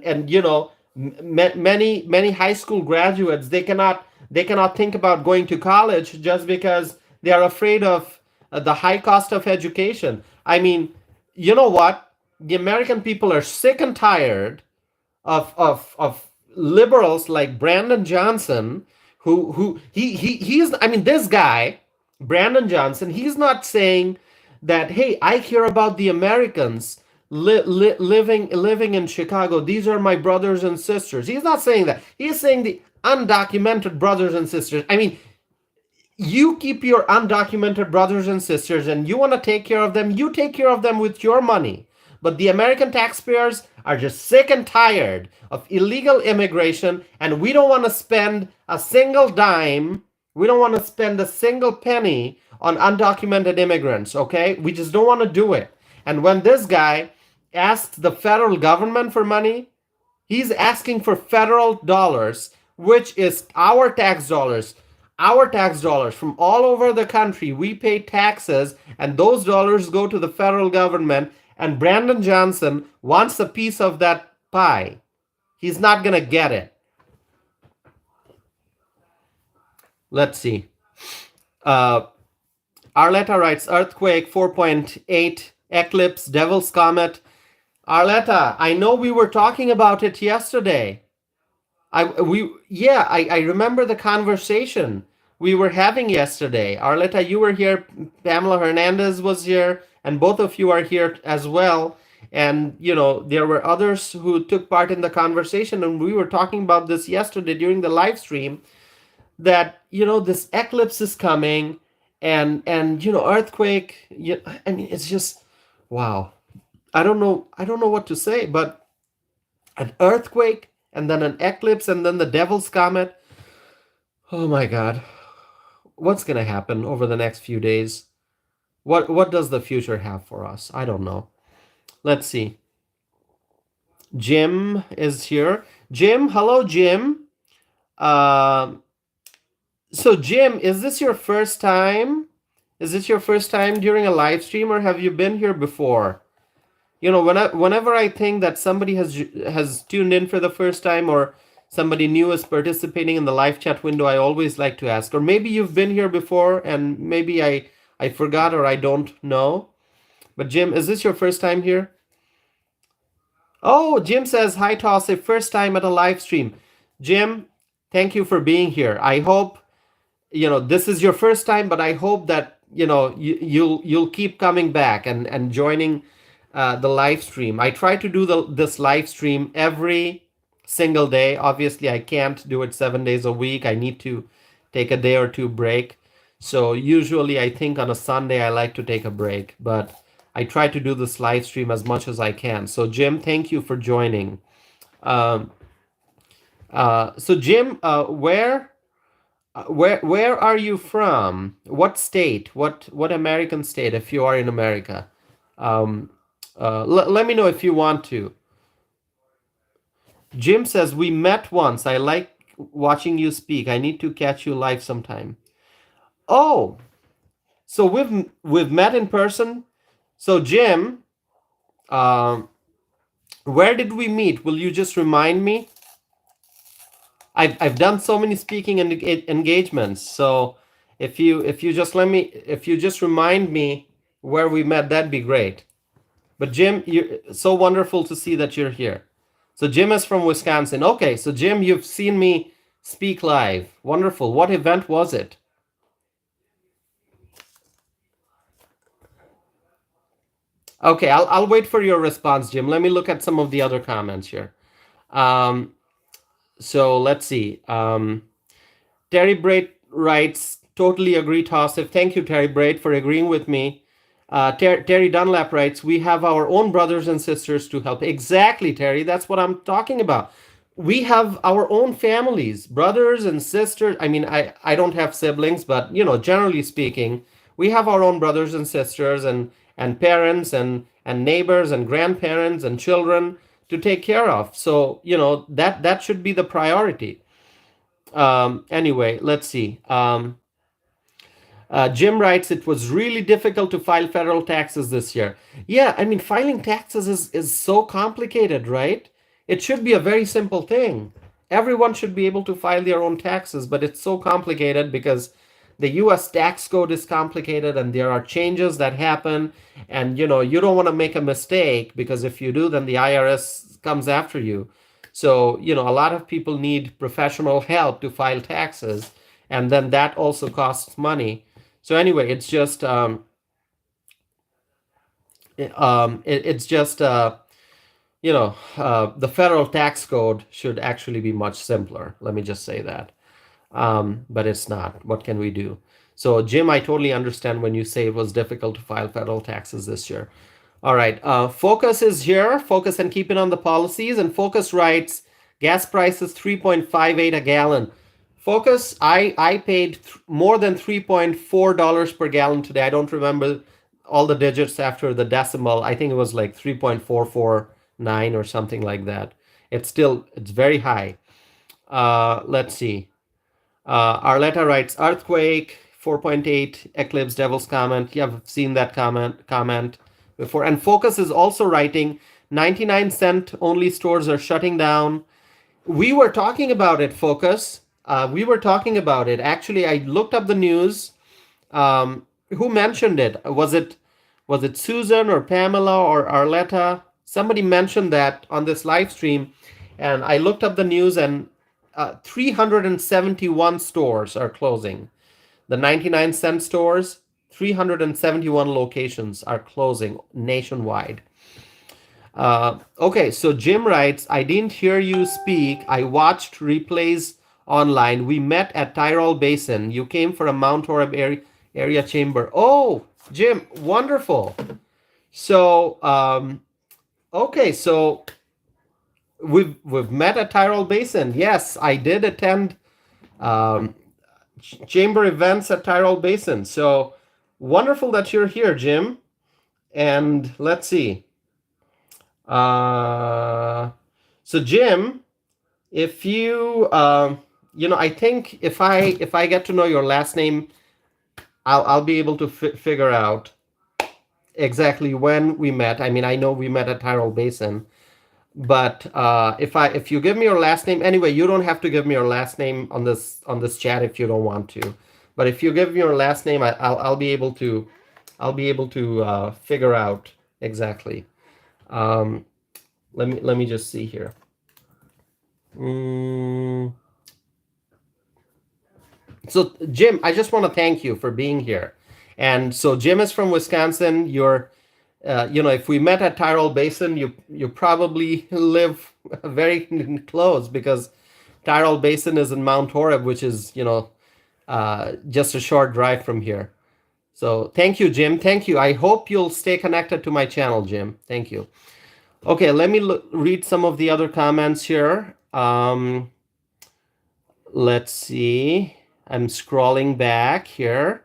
many high school graduates, they cannot think about going to college just because they are afraid of the high cost of education. I mean, you know what? The American people are sick and tired of liberals like Brandon Johnson, who he's, I mean, this guy, Brandon Johnson, he's not saying that, hey, I care about the Americans living in Chicago. These are my brothers and sisters. He's not saying that. He's saying the undocumented brothers and sisters. I mean, you keep your undocumented brothers and sisters and you want to take care of them, you take care of them with your money. But the American taxpayers are just sick and tired of illegal immigration, and we don't want to spend a single dime, we don't want to spend a single penny on undocumented immigrants, okay? We just don't want to do it. And when this guy asks the federal government for money, he's asking for federal dollars, which is our tax dollars. Our tax dollars from all over the country. We pay taxes, and those dollars go to the federal government. And Brandon Johnson wants a piece of that pie. He's not going to get it. Let's see. Arletta writes, earthquake 4.8, eclipse, devil's comet. Arletta, I know we were talking about it yesterday. I remember the conversation we were having yesterday. Arletta, you were here. Pamela Hernandez was here, and both of you are here as well. And there were others who took part in the conversation, and we were talking about this yesterday during the live stream. That this eclipse is coming, and earthquake. I mean, it's just wow. I don't know what to say, but an earthquake and then an eclipse and then the devil's comet. Oh my God. What's going to happen over the next few days? What does the future have for us? I don't know. Let's see. Jim is here. Jim, hello, Jim. Uh, so, Jim, is this your first time? Is this your first time during a live stream, or have you been here before? You know, whenever I think that somebody has tuned in for the first time, or somebody new is participating in the live chat window, I always like to ask, or maybe you've been here before and maybe I forgot or I don't know. But Jim, is this your first time here? Oh, Jim says, hi, Toss, a first time at a live stream. Jim, thank you for being here. I hope, this is your first time, but I hope that, you'll keep coming back and joining the live stream. I try to do this live stream every single day. Obviously, I can't do it 7 days a week. I need to take a day or two break. So usually, I think on a Sunday, I like to take a break, but I try to do this live stream as much as I can. So Jim, thank you for joining. Um, so Jim, where are you from? What state? What American state? If you are in America, um, let me know if you want to. Jim says we met once. I like watching you speak. I need to catch you live sometime. Oh, so we've met in person. So Jim, um, where did we meet? Will you just remind me? I've done so many speaking engagements. So if you just remind me where we met, that'd be great. But Jim, you're so wonderful to see that you're here. So Jim is from Wisconsin. Okay, so Jim, you've seen me speak live. Wonderful. What event was it? Okay, I'll wait for your response, Jim. Let me look at some of the other comments here. Um, so let's see. Terry Braid writes, totally agree, Tassif. Thank you, Terry Braid, for agreeing with me. Terry Dunlap writes, we have our own brothers and sisters to help. Exactly, Terry. That's what I'm talking about. We have our own families, brothers and sisters. I mean, I don't have siblings, but, generally speaking, we have our own brothers and sisters and parents and neighbors and grandparents and children to take care of. So, that should be the priority. Anyway, let's see. Jim writes, it was really difficult to file federal taxes this year. Yeah, I mean, filing taxes is so complicated, right? It should be a very simple thing. Everyone should be able to file their own taxes, but it's so complicated because the US tax code is complicated and there are changes that happen. And, you don't want to make a mistake because if you do, then the IRS comes after you. So, a lot of people need professional help to file taxes. And then that also costs money. So anyway, it's just it's just the federal tax code should actually be much simpler. Let me just say that, but it's not. What can we do? So Jim, I totally understand when you say it was difficult to file federal taxes this year. All right, Focus is here. Focus and keep it on the policies. And Focus writes, gas prices 3.58 a gallon. Focus, I paid more than $3.4 per gallon today. I don't remember all the digits after the decimal. I think it was like 3.449 or something like that. It's very high. Let's see. Arletta writes, earthquake 4.8, eclipse, devil's comment. Yeah, I've seen that comment before. And Focus is also writing 99-cent only stores are shutting down. We were talking about it, Focus. We were talking about it. Actually, I looked up the news. Who mentioned it? Was it Susan or Pamela or Arletta? Somebody mentioned that on this live stream, and I looked up the news, and 371 stores are closing. The 99-cent stores, 371 locations are closing nationwide. Okay, so Jim writes, I didn't hear you speak. I watched replays online. We met at Tyrol Basin. You came for a Mount Horeb area chamber. Oh, Jim, wonderful. So, okay, so we've met at Tyrol Basin. Yes, I did attend chamber events at Tyrol Basin. So wonderful that you're here, Jim. And let's see. Uh, so Jim, if you I think if I get to know your last name, I'll be able to figure out exactly when we met. I mean, I know we met at Tyrol Basin, but if you give me your last name anyway, you don't have to give me your last name on this chat if you don't want to. But if you give me your last name, I'll be able to figure out exactly. Um, let me just see here. Mm. So Jim, I just want to thank you for being here. And so Jim is from Wisconsin. You're, if we met at Tyrol Basin, you probably live very close because Tyrol Basin is in Mount Horeb, which is just a short drive from here. So thank you, Jim. Thank you. I hope you'll stay connected to my channel, Jim. Thank you. Okay, let me read some of the other comments here. Let's see. I'm scrolling back here.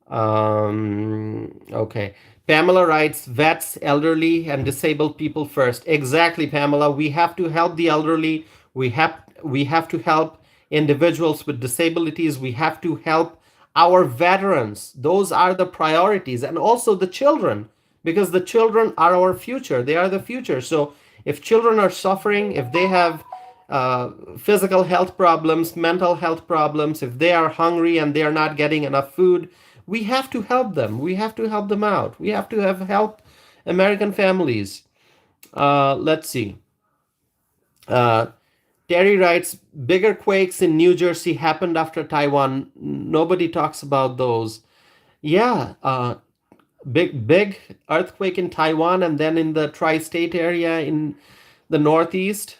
Okay. Pamela writes, vets, elderly, and disabled people first. Exactly, Pamela. We have to help the elderly. We have to help individuals with disabilities. We have to help our veterans. Those are the priorities. And also the children, because the children are our future. They are the future. So if children are suffering, if they have physical health problems, mental health problems, if they are hungry and they are not getting enough food, we have to help them. We have to help them out. We have to help American families. Let's see. Terry writes, bigger quakes in New Jersey happened after Taiwan. Nobody talks about those. Yeah, big earthquake in Taiwan and then in the tri-state area in the Northeast.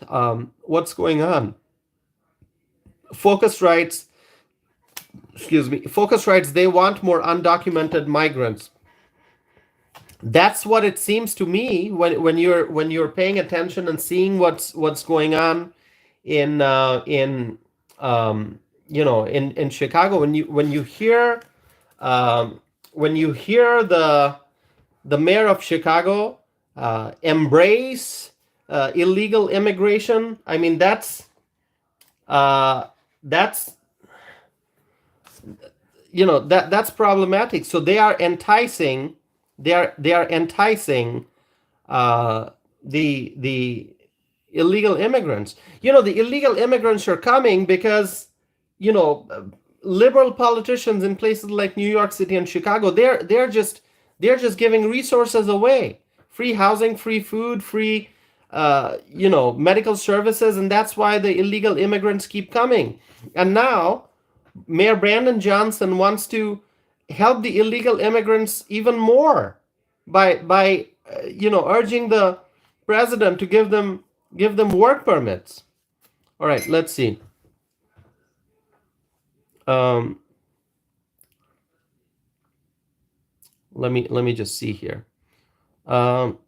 What's going on? Focus writes, Focus writes, they want more undocumented migrants. That's what it seems to me when you're paying attention and seeing what's going on in Chicago. When you hear the mayor of Chicago embrace illegal immigration, I mean that's that's problematic. So they are enticing uh, the illegal immigrants. The illegal immigrants are coming because you know liberal politicians in places like New York City and Chicago, they're just giving resources away, free housing, free food, free medical services, and that's why the illegal immigrants keep coming. And now Mayor Brandon Johnson wants to help the illegal immigrants even more by urging the president to give them work permits. All right, let's see. Um, let me just see here. Um,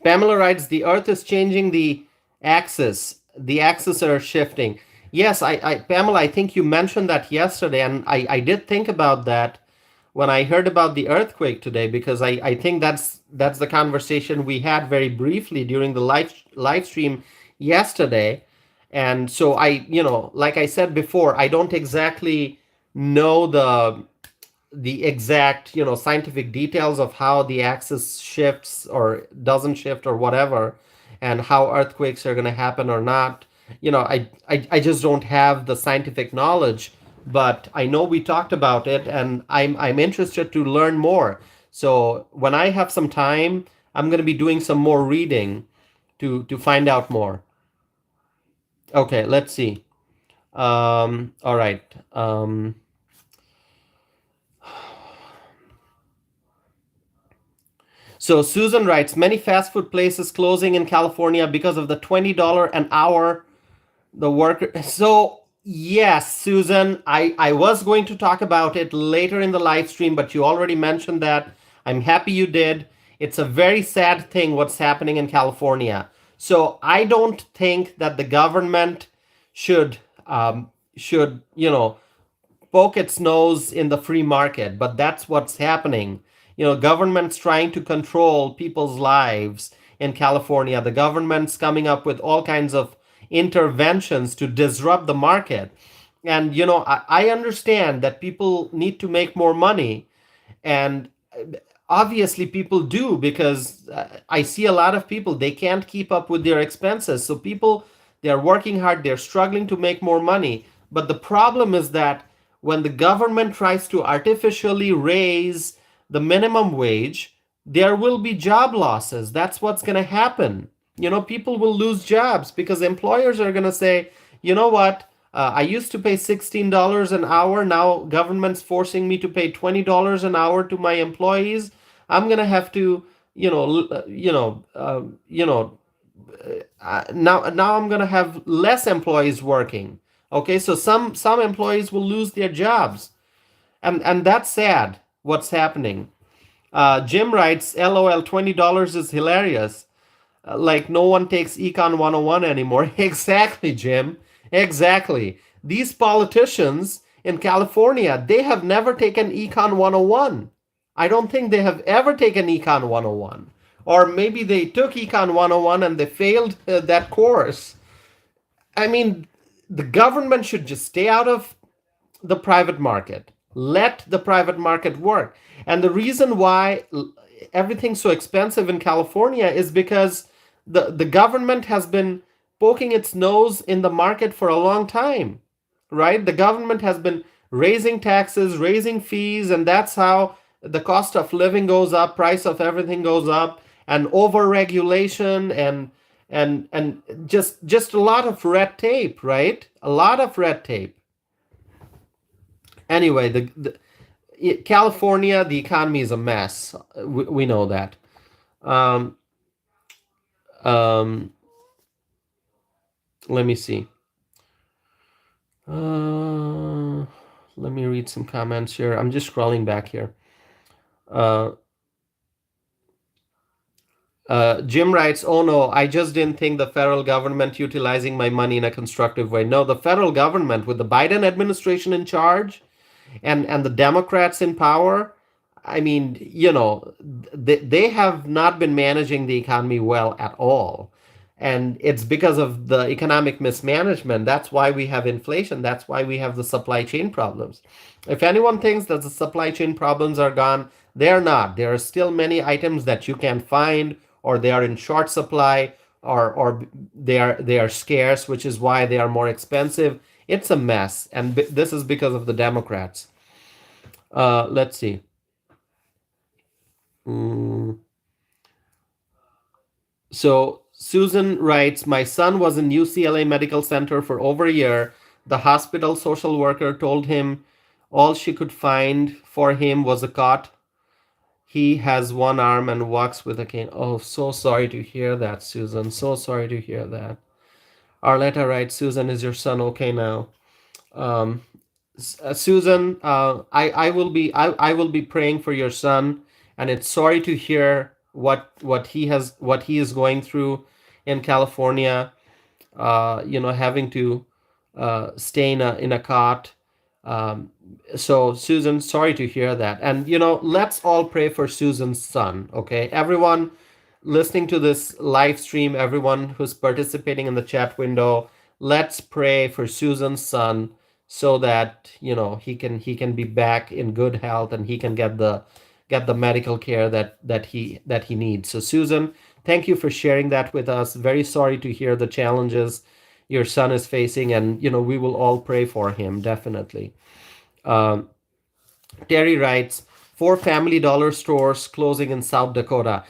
Pamela writes, the Earth is changing the axis. The axes are shifting. Yes, Pamela, I think you mentioned that yesterday, and I did think about that when I heard about the earthquake today, because I think that's the conversation we had very briefly during the live stream yesterday. And so like I said before, I don't exactly know the exact scientific details of how the axis shifts or doesn't shift or whatever, and how earthquakes are going to happen or not. I just don't have the scientific knowledge, but I know we talked about it, and I'm interested to learn more. So when I have some time, I'm going to be doing some more reading to find out more. Okay, let's see. All right. So Susan writes, many fast food places closing in California because of the $20 an hour the worker. So yes, Susan, I was going to talk about it later in the live stream, but you already mentioned that. I'm happy you did. It's a very sad thing what's happening in California. So I don't think that the government should should, poke its nose in the free market, but that's what's happening. Government's trying to control people's lives in California. The government's coming up with all kinds of interventions to disrupt the market. And, I understand that people need to make more money. And obviously people do, because I see a lot of people, they can't keep up with their expenses. So people, they're working hard, they're struggling to make more money. But the problem is that when the government tries to artificially raise the minimum wage, there will be job losses. That's what's going to happen. People will lose jobs because employers are going to say, you know what, I used to pay $16 an hour. Now government's forcing me to pay $20 an hour to my employees. I'm gonna have to, you know, you know, now I'm gonna have less employees working. Okay, so some employees will lose their jobs, and that's sad. What's happening? Jim writes, "LOL, $20 is hilarious. Like no one takes Econ 101 anymore." Exactly, Jim. Exactly. These politicians in California, they have never taken Econ 101. I don't think they have ever taken Econ 101. Or maybe they took Econ 101 and they failed that course. I mean, the government should just stay out of the private market. Let the private market work. And the reason why everything's so expensive in California is because the government has been poking its nose in the market for a long time, right? The government has been raising taxes, raising fees, and that's how the cost of living goes up, price of everything goes up, and over regulation and just a lot of red tape, right? A lot of red tape. Anyway, California, the economy is a mess. We know that. Um, um, Let me see. Uh, Let me read some comments here. I'm just scrolling back here. Uh, Jim writes, "Oh no, I just didn't think the federal government utilizing my money in a constructive way." No, the federal government with the Biden administration in charge and the Democrats in power, I mean, they have not been managing the economy well at all. And it's because of the economic mismanagement. That's why we have inflation. That's why we have the supply chain problems. If anyone thinks that the supply chain problems are gone, they're not. There are still many items that you can find, or they are in short supply, or they are scarce, which is why they are more expensive. It's a mess, and this is because of the Democrats. Let's see. Mm. So Susan writes, "My son was in UCLA Medical Center for over a year. The hospital social worker told him all she could find for him was a cot. He has one arm and walks with a cane." Oh, so sorry to hear that, Susan. So sorry to hear that. Arletta writes, "Susan, is your son okay now?" Um, Susan, I will be praying for your son, and it's sorry to hear what he is going through in California. Having to stay in a cot. Um, so Susan, sorry to hear that, and let's all pray for Susan's son. Okay, everyone listening to this live stream, everyone who's participating in the chat window, let's pray for Susan's son so that he can be back in good health and he can get the medical care that he needs. So Susan, thank you for sharing that with us. Very sorry to hear the challenges your son is facing, and we will all pray for him, definitely. Um, Terry writes, "Four Family Dollar stores closing in South Dakota."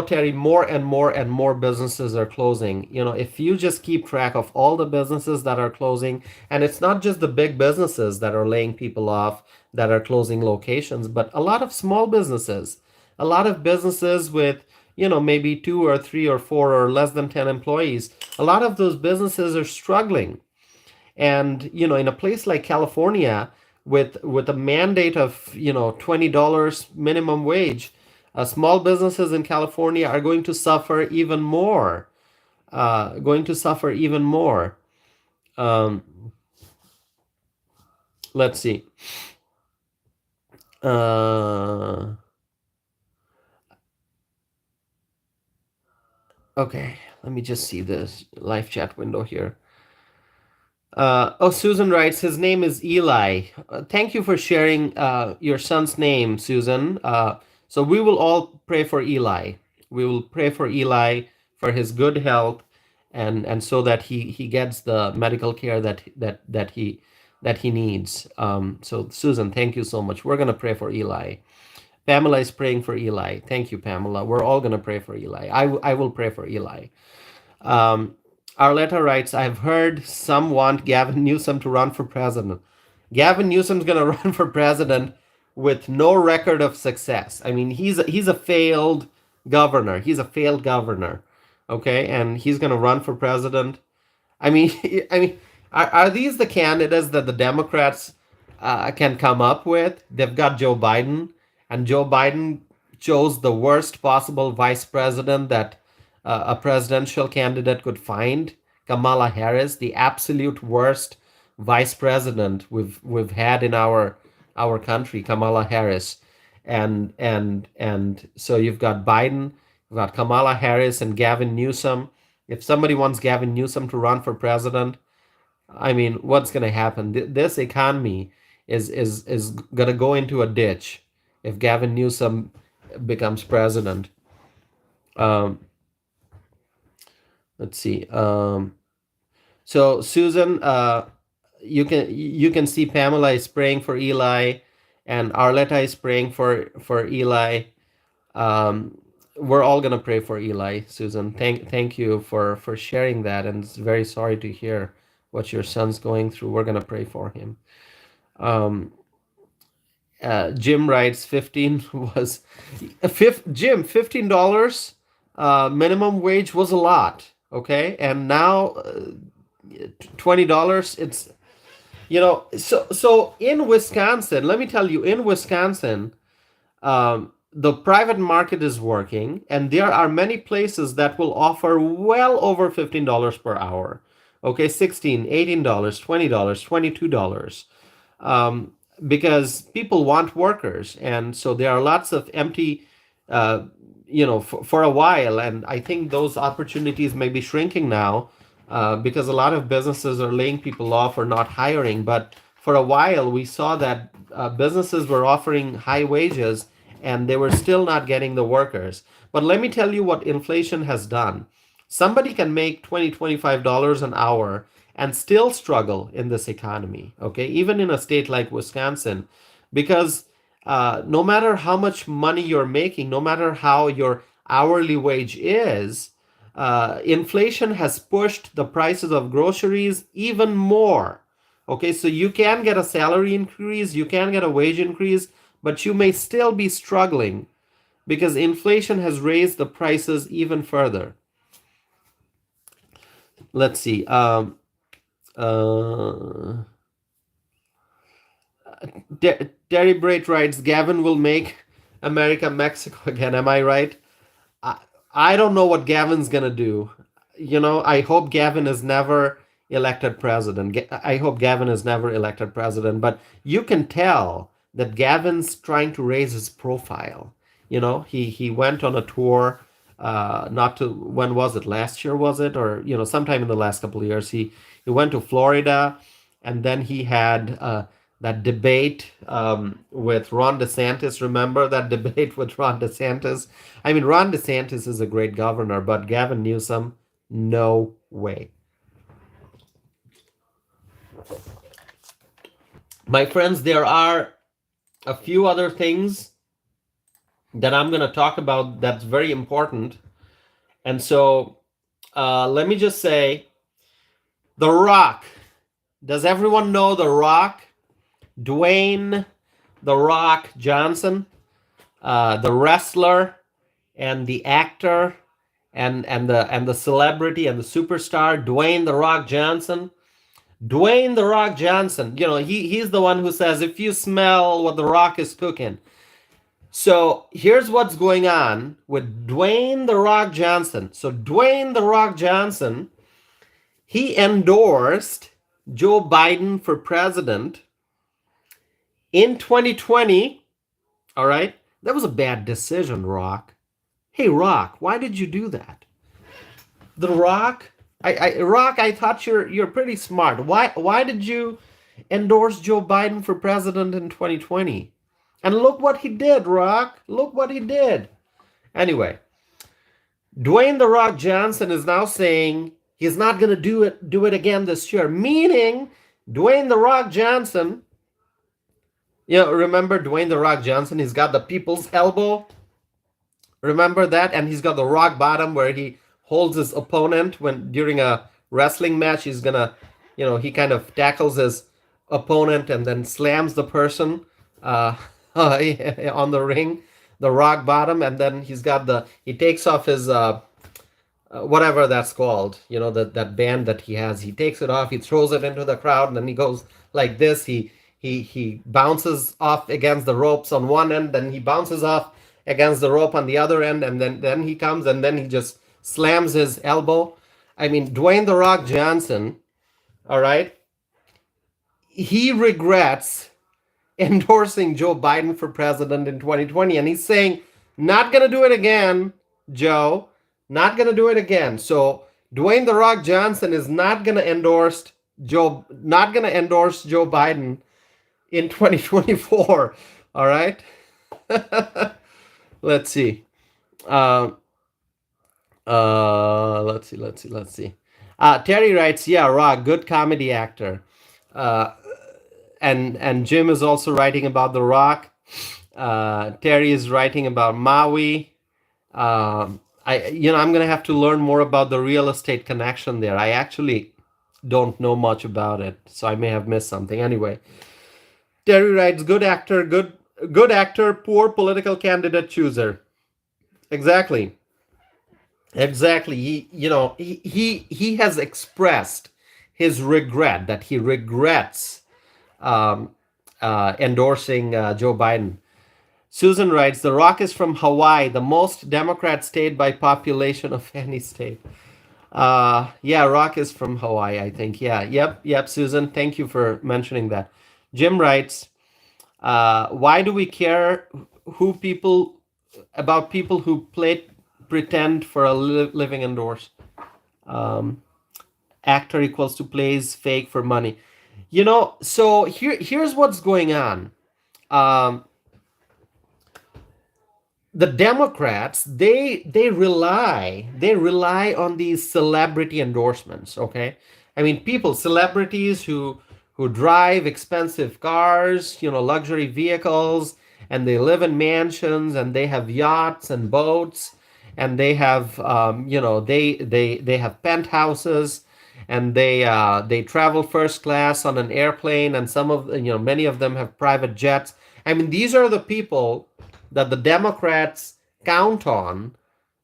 Terry, more and more and more businesses are closing. If you just keep track of all the businesses that are closing, and it's not just the big businesses that are laying people off, that are closing locations, but a lot of small businesses, a lot of businesses with, maybe two or three or four or less than 10 employees. A lot of those businesses are struggling. And in a place like California, with a mandate of $20 minimum wage, small businesses in California are going to suffer even more. Going to suffer even more. Um, Let's see. Uh, okay, let me just see this live chat window here. Susan writes, his name is Eli. Thank you for sharing your son's name, Susan. So we will all pray for Eli. We will pray for Eli for his good health, and so that he gets the medical care that he needs. So Susan, thank you so much. We're gonna pray for Eli. Pamela is praying for Eli. Thank you, Pamela. We're all gonna pray for Eli. I will pray for Eli. Um, Arletta writes, I've heard some want Gavin Newsom to run for president. Gavin Newsom's going to run for president with no record of success. I mean, he's a failed governor. He's a failed governor. Okay, and he's going to run for president. I mean, I mean, are these the candidates that the Democrats can come up with? They've got Joe Biden, and Joe Biden chose the worst possible vice president that a presidential candidate could find. Kamala Harris, the absolute worst vice president we've had in our country, Kamala Harris, and so you've got Biden, you've got Kamala Harris, and Gavin Newsom. If somebody wants Gavin Newsom to run for president, I mean, what's going to happen? This economy is going to go into a ditch if Gavin Newsom becomes president. Um, let's see. So Susan, you can see Pamela is praying for Eli, and Arletta is praying for Eli. We're all gonna pray for Eli, Susan. Thank you for sharing that, and it's very sorry to hear what your son's going through. We're gonna pray for him. Um, Jim writes 15 was Jim, $15 minimum wage was a lot. Okay, and now $20. It's so in Wisconsin. Let me tell you, in Wisconsin, the private market is working, and there are many places that will offer well over $15 per hour. Okay, $16, $18, $20, $22. Because people want workers, and so there are lots of empty for a while, and I think those opportunities may be shrinking now, because a lot of businesses are laying people off or not hiring. But for a while we saw that businesses were offering high wages and they were still not getting the workers. But let me tell you what inflation has done. Somebody can make $25 an hour and still struggle in this economy, okay, even in a state like Wisconsin, because no matter how much money you're making, no matter how your hourly wage is, inflation has pushed the prices of groceries even more. Okay, so you can get a salary increase, you can get a wage increase, but you may still be struggling because inflation has raised the prices even further. Let's see. Uh, Terry Brait writes, Gavin will make America Mexico again. Am I right? I, I don't know what Gavin's gonna do. I hope Gavin is never elected president. I hope Gavin is never elected president. But you can tell that Gavin's trying to raise his profile. He went on a tour. Not to when was it? Last year was it, or sometime in the last couple of years? He went to Florida, and then he had that debate with Ron DeSantis. Remember that debate with Ron DeSantis? I mean, Ron DeSantis is a great governor, but Gavin Newsom, no way. My friends, there are a few other things that I'm going to talk about that's very important. And so let me just say, The Rock. Does everyone know The Rock? Dwayne The Rock Johnson, the wrestler and the actor and the celebrity and the superstar, Dwayne The Rock Johnson. Dwayne The Rock Johnson, he's the one who says, if you smell what The Rock is cooking. So here's what's going on with Dwayne The Rock Johnson. So Dwayne The Rock Johnson, he endorsed Joe Biden for president, In 2020, all right, that was a bad decision, Rock. Hey, Rock, why did you do that? The Rock, Rock, I thought you're pretty smart. Why did you endorse Joe Biden for president in 2020? And look what he did, Rock. Look what he did. Anyway, Dwayne the Rock Johnson is now saying he's not going to do it again this year. Meaning, Dwayne the Rock Johnson, remember Dwayne the Rock Johnson? He's got the people's elbow. Remember that? And he's got the rock bottom where he holds his opponent when during a wrestling match. He's gonna, he kind of tackles his opponent and then slams the person on the ring, the rock bottom, and then he takes off his whatever that's called, that band that he has. He takes it off, he throws it into the crowd, and then he goes like this. He bounces off against the ropes on one end, then he bounces off against the rope on the other end, and then he comes and then he just slams his elbow. I mean, Dwayne the Rock Johnson, all right, he regrets endorsing Joe Biden for president in 2020, and he's saying, not gonna do it again, Joe. Not gonna do it again. So Dwayne the Rock Johnson is not gonna endorse Joe Biden in 2024. All right. Let's see. Let's see. Terry writes, yeah, Rock, good comedy actor. And Jim is also writing about The Rock. Terry is writing about Maui. I'm gonna have to learn more about the real estate connection there. I actually don't know much about it, so I may have missed something. Anyway, Terry writes, good actor, poor political candidate chooser. Exactly. He has expressed his regret that he regrets endorsing Joe Biden. Susan writes, The Rock is from Hawaii, the most Democrat state by population of any state. Yeah, Rock is from Hawaii, I think. Yeah, yep, Susan. Thank you for mentioning that. Jim writes, why do we care about people who pretend for a living endorse? Actor equals to plays fake for money. So here's what's going on. The Democrats, they rely on these celebrity endorsements. Okay, I mean, celebrities who drive expensive cars, luxury vehicles, and they live in mansions, and they have yachts and boats, and they have they have penthouses, and they travel first class on an airplane, and many of them have private jets. I mean, these are the people that the Democrats count on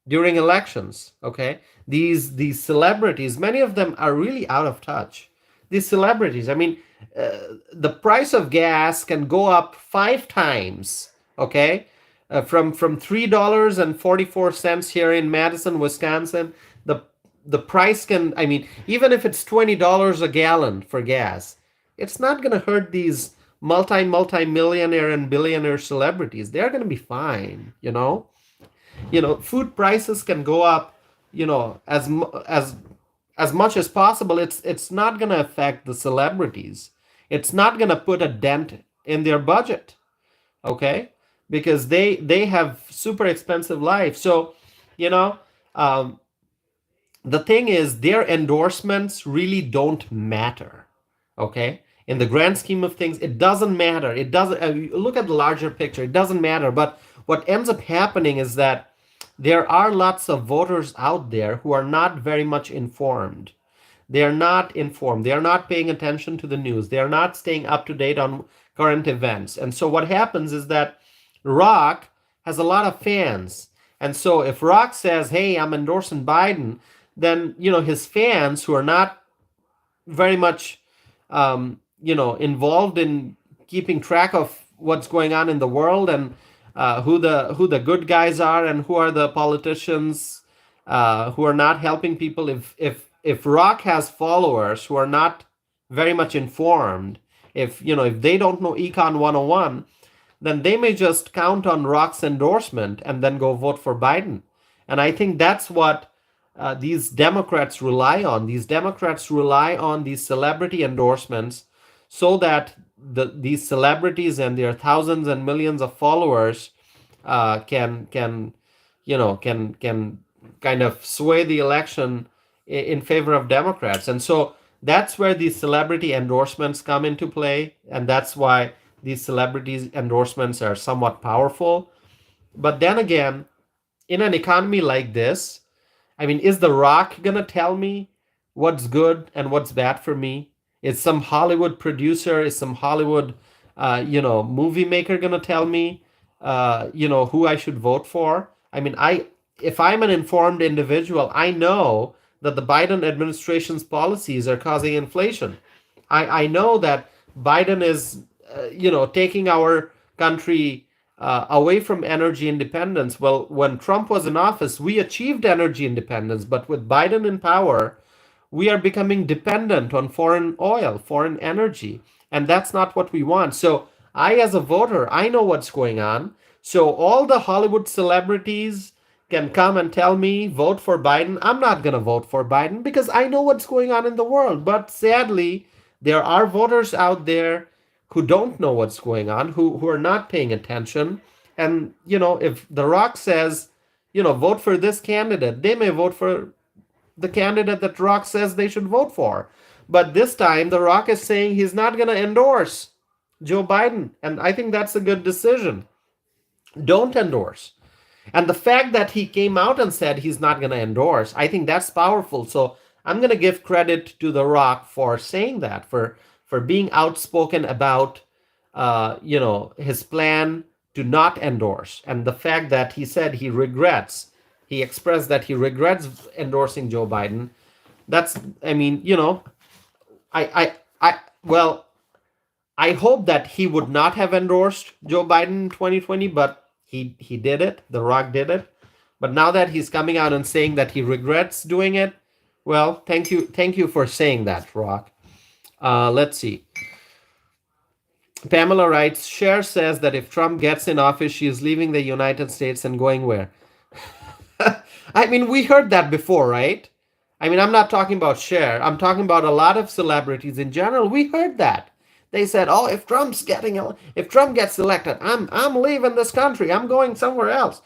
during elections. Okay, these celebrities, many of them are really out of touch. These celebrities, I mean, the price of gas can go up 5 times. Okay, from $3.44 here in Madison, Wisconsin. The price can, I mean, even if it's $20 a gallon for gas, it's not going to hurt these multi-millionaire and billionaire celebrities. They're going to be fine. Food prices can go up, as much as possible. It's not going to affect the celebrities. It's not going to put a dent in their budget. Okay, because they have super expensive life. So the thing is, their endorsements really don't matter. Okay, in the grand scheme of things, it doesn't matter. It doesn't. Look at the larger picture. It doesn't matter. But what ends up happening is that there are lots of voters out there who are not very much informed. They are not informed. They are not paying attention to the news. They are not staying up to date on current events. And so what happens is that Rock has a lot of fans. And so if Rock says, hey, I'm endorsing Biden, then, his fans who are not very much, involved in keeping track of what's going on in the world, and who the good guys are and who are the politicians who are not helping people. If Rock has followers who are not very much informed, if they don't know Econ 101, then they may just count on Rock's endorsement and then go vote for Biden. And I think that's what these Democrats rely on. These Democrats rely on these celebrity endorsements so that these celebrities and their thousands and millions of followers can kind of sway the election in favor of Democrats. And so that's where these celebrity endorsements come into play, and that's why these celebrities endorsements are somewhat powerful. But then again, in an economy like this, I mean, is The Rock gonna tell me what's good and what's bad for me? Is some Hollywood producer, is some Hollywood, movie maker gonna tell me, who I should vote for? I mean, if I'm an informed individual, I know that the Biden administration's policies are causing inflation. I know that Biden is, taking our country away from energy independence. Well, when Trump was in office, we achieved energy independence, but with Biden in power, we are becoming dependent on foreign oil, foreign energy, and that's not what we want. So I, as a voter, I know what's going on. So all the Hollywood celebrities can come and tell me vote for Biden. I'm not going to vote for Biden because I know what's going on in the world. But sadly, there are voters out there who don't know what's going on, who are not paying attention. And, if The Rock says, vote for this candidate, they may vote for the candidate that Rock says they should vote for. But this time, The Rock is saying he's not going to endorse Joe Biden. And I think that's a good decision. Don't endorse. And the fact that he came out and said he's not going to endorse, I think that's powerful. So I'm going to give credit to The Rock for saying that, for being outspoken about, his plan to not endorse. And the fact that he said he expressed that he regrets endorsing Joe Biden. That's, I mean, well, I hope that he would not have endorsed Joe Biden in 2020, but he did it. The Rock did it. But now that he's coming out and saying that he regrets doing it, well, thank you for saying that, Rock. Let's see. Pamela writes, Cher says that if Trump gets in office, she is leaving the United States and going where? I mean, we heard that before, right? I mean, I'm not talking about Cher. I'm talking about a lot of celebrities in general. We heard that. They said, "Oh, if Trump gets elected, I'm leaving this country. I'm going somewhere else."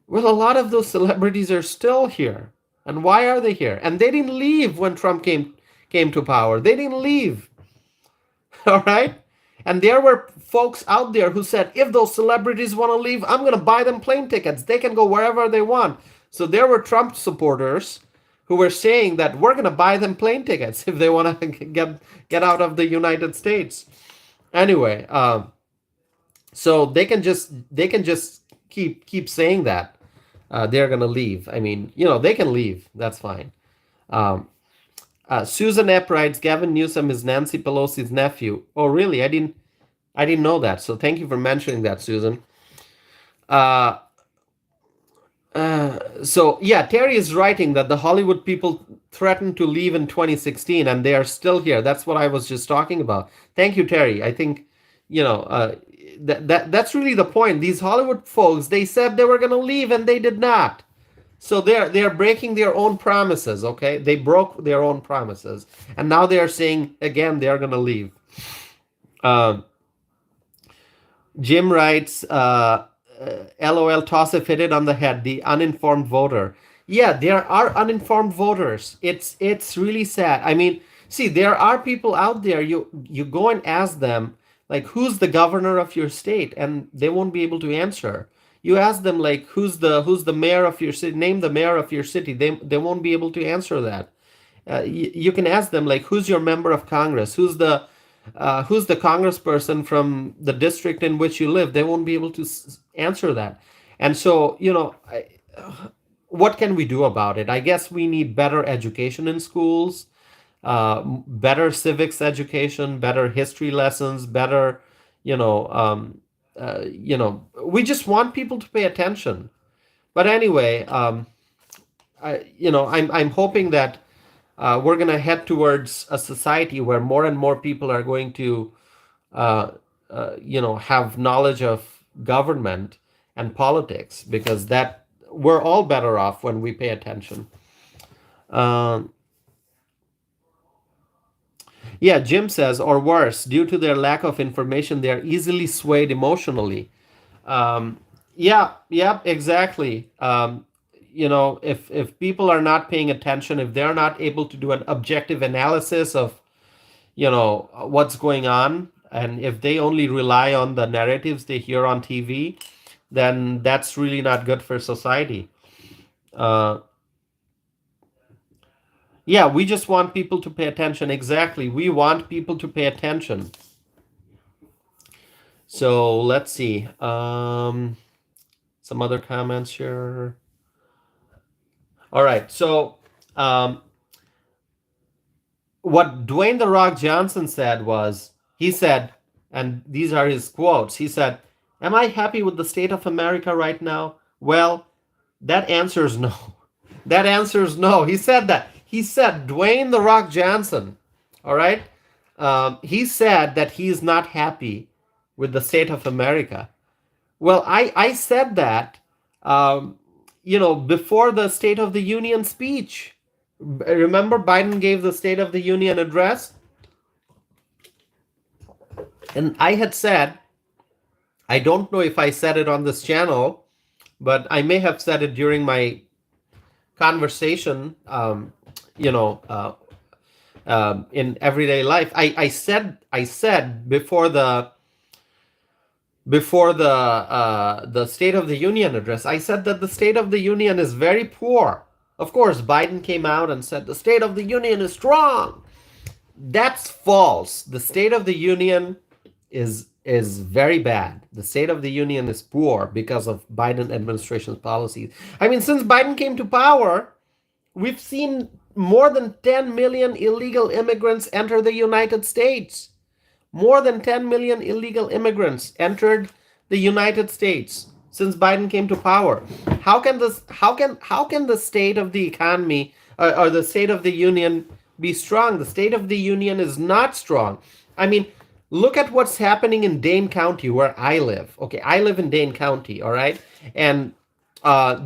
Well, a lot of those celebrities are still here. And why are they here? And they didn't leave when Trump came to power. They didn't leave. All right? And there were folks out there who said, if those celebrities want to leave, I'm going to buy them plane tickets. They can go wherever they want. So there were Trump supporters who were saying that we're going to buy them plane tickets if they want to get out of the United States. Anyway, so they can just keep saying that they're going to leave. I mean, they can leave. That's fine. Susan Epp writes, Gavin Newsom is Nancy Pelosi's nephew. Oh, really? I didn't know that. So thank you for mentioning that, Susan. So yeah, Terry is writing that the Hollywood people threatened to leave in 2016 and they are still here. That's what I was just talking about. Thank you, Terry. I think, that's really the point. These Hollywood folks, they said they were going to leave and they did not. So they're breaking their own promises, okay? They broke their own promises. And now they are saying, again, they're going to leave. Jim writes, LOL, toss if hit it on the head, the uninformed voter. Yeah, there are uninformed voters. It's really sad. I mean, see, there are people out there, you go and ask them, like, who's the governor of your state? And they won't be able to answer. You ask them, like, who's the mayor of your city? Name the mayor of your city. They won't be able to answer that. You can ask them, like, who's your member of Congress? Who's the congressperson from the district in which you live? They won't be able to answer that. And so, what can we do about it? I guess we need better education in schools, better civics education, better history lessons, better, we just want people to pay attention. But anyway, I'm hoping that we're going to head towards a society where more and more people are going to uh, have knowledge of government and politics, because that we're all better off when we pay attention. Um, yeah, Jim says, or worse, due to their lack of information, they are easily swayed emotionally. Um, yeah, exactly. If people are not paying attention, if they're not able to do an objective analysis of what's going on, and if they only rely on the narratives they hear on TV, then that's really not good for society. Uh, yeah, we just want people to pay attention. Exactly, we want people to pay attention. So let's see. Some other comments here. All right. So, um, what Dwayne The Rock Johnson said was, he said, and these are his quotes, he said, "Am I happy with the state of America right now? Well, that answers no." That answers no. He said that. He said, Dwayne The Rock Johnson, all right? He said that he's not happy with the state of America. Well, I said that, before the State of the Union speech. Remember, Biden gave the State of the Union address? And I had said, I don't know if I said it on this channel, but I may have said it during my conversation, you know, uh, in everyday life. I said before the State of the Union address, I said that the State of the Union is very poor. Of course, Biden came out and said the State of the Union is strong. That's false. The State of the Union is very bad. The State of the Union is poor because of Biden administration's policies. I mean, since Biden came to power, we've seen more than 10 million illegal immigrants enter the United States. More than 10 million illegal immigrants entered the United States since Biden came to power. How can the state of the economy, or the State of the Union, be strong? The State of the Union is not strong. I mean, look at what's happening in Dane County, where I live. Okay, I live in Dane County, all right? And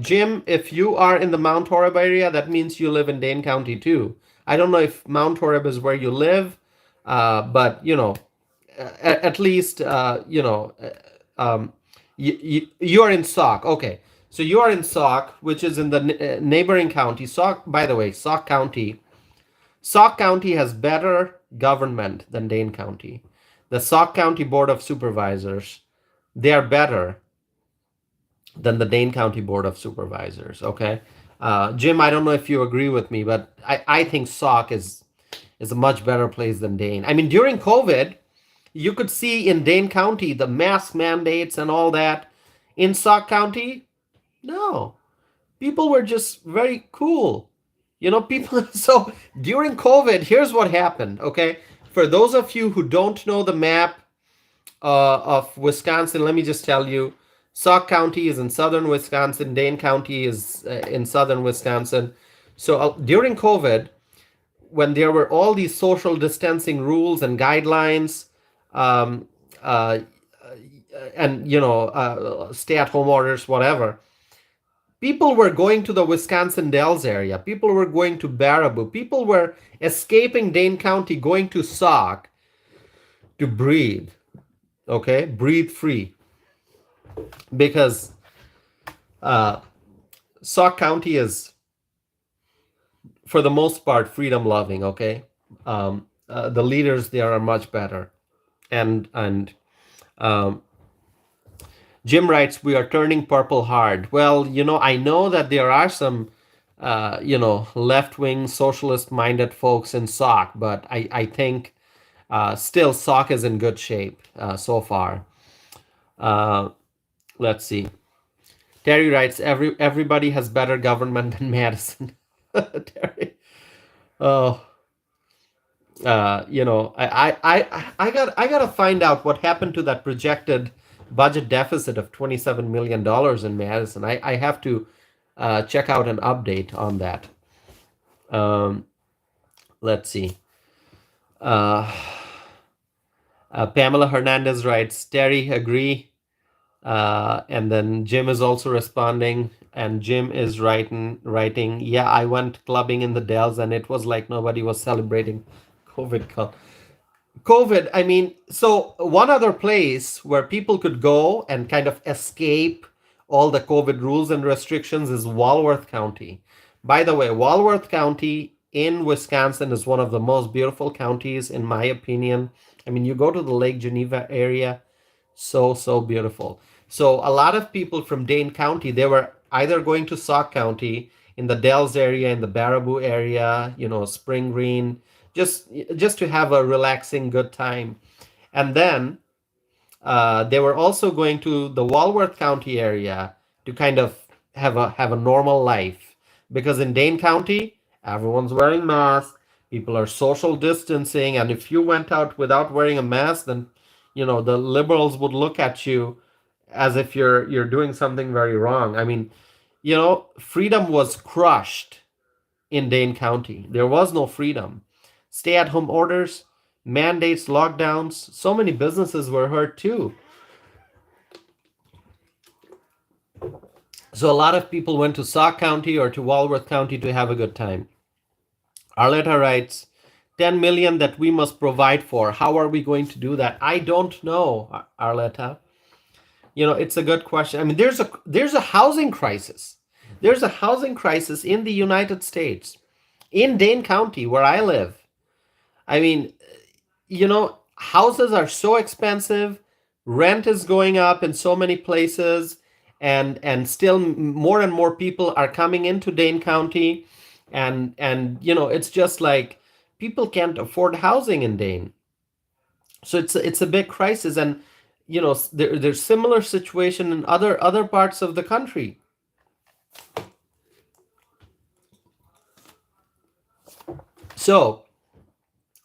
Jim, if you are in the Mount Horeb area, that means you live in Dane County too. I don't know if Mount Horeb is where you live, but at least you are in Sauk. Okay, so you are in Sauk, which is in the neighboring county. Sauk, by the way, Sauk County has better government than Dane County. The Sauk County Board of Supervisors, they are better than the Dane County Board of Supervisors. Okay, Jim, I don't know if you agree with me, but I think Sauk is a much better place than Dane. I mean, during COVID, you could see in Dane County the mask mandates and all that. In Sauk County, no. People were just very cool. People. So during COVID, here's what happened, okay? For those of you who don't know the map of Wisconsin, let me just tell you, Sauk County is in southern Wisconsin, Dane County is in southern Wisconsin. So during COVID, when there were all these social distancing rules and guidelines, um, uh, and stay-at-home orders, whatever, people were going to the Wisconsin Dells area. People were going to Baraboo. People were escaping Dane County, going to Sauk to breathe. Okay, breathe free, because Sauk County is, for the most part, freedom loving. Okay, the leaders there are much better, and um, Jim writes, we are turning purple hard. Well, I know that there are some left-wing socialist-minded folks in Sauk, but I think still Sauk is in good shape so far. Let's see. Terry writes, everybody has better government than Madison. Terry. Oh, I gotta find out what happened to that projected budget deficit of $27 million in Madison. I have to check out an update on that. Let's see. Pamela Hernandez writes, Terry, agree. And then Jim is also responding, and Jim is writing, yeah, I went clubbing in the Dells, and it was like nobody was celebrating COVID. COVID, I mean, so one other place where people could go and kind of escape all the COVID rules and restrictions is Walworth County. By the way, Walworth County in Wisconsin is one of the most beautiful counties, in my opinion. I mean, you go to the Lake Geneva area, so beautiful. So a lot of people from Dane County, they were either going to Sauk County, in the Dells area, in the Baraboo area, Spring Green, just to have a relaxing good time. And then they were also going to the Walworth County area to kind of have a normal life, because in Dane County everyone's wearing masks, people are social distancing, and if you went out without wearing a mask, then the liberals would look at you as if you're doing something very wrong. I mean, freedom was crushed in Dane County. There was no freedom. Stay-at-home orders, mandates, lockdowns. So many businesses were hurt too. So a lot of people went to Sauk County or to Walworth County to have a good time. Arletta writes, 10 million that we must provide for. How are we going to do that? I don't know, Arletta. It's a good question. I mean, there's a housing crisis. There's a housing crisis in the United States, in Dane County, where I live. I mean, houses are so expensive. Rent is going up in so many places, and still more and more people are coming into Dane County, and it's just like people can't afford housing in Dane. So it's a big crisis, and there's similar situation in other parts of the country. So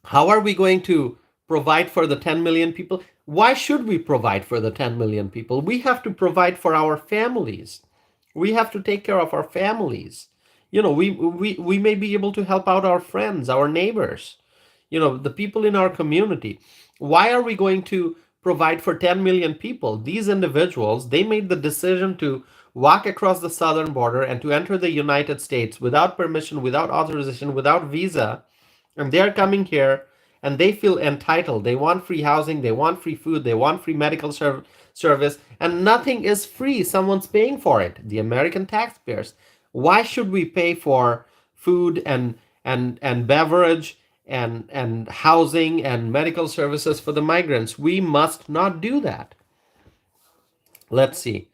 how are we going to provide for the 10 million people? Why should we provide for the 10 million people? We have to provide for our families. We have to take care of our families. We may be able to help out our friends, our neighbors, the people in our community. Why are we going to provide for 10 million people? These individuals, they made the decision to walk across the southern border and to enter the United States without permission, without authorization, without visa. And they're coming here and they feel entitled. They want free housing, they want free food, they want free medical service, and nothing is free. Someone's paying for it, the American taxpayers. Why should we pay for food and beverage and housing and medical services for the migrants? We must not do that. Let's see.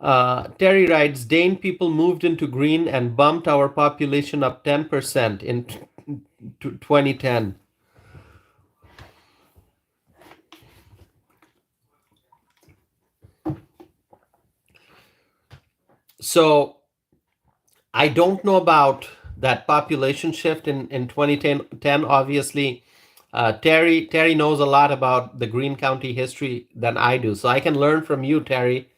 Terry writes, Dane people moved into green and bumped our population up 10% in 2010. So I don't know about that population shift in 2010. Obviously, Terry knows a lot about the Greene County history than I do. So I can learn from you, Terry,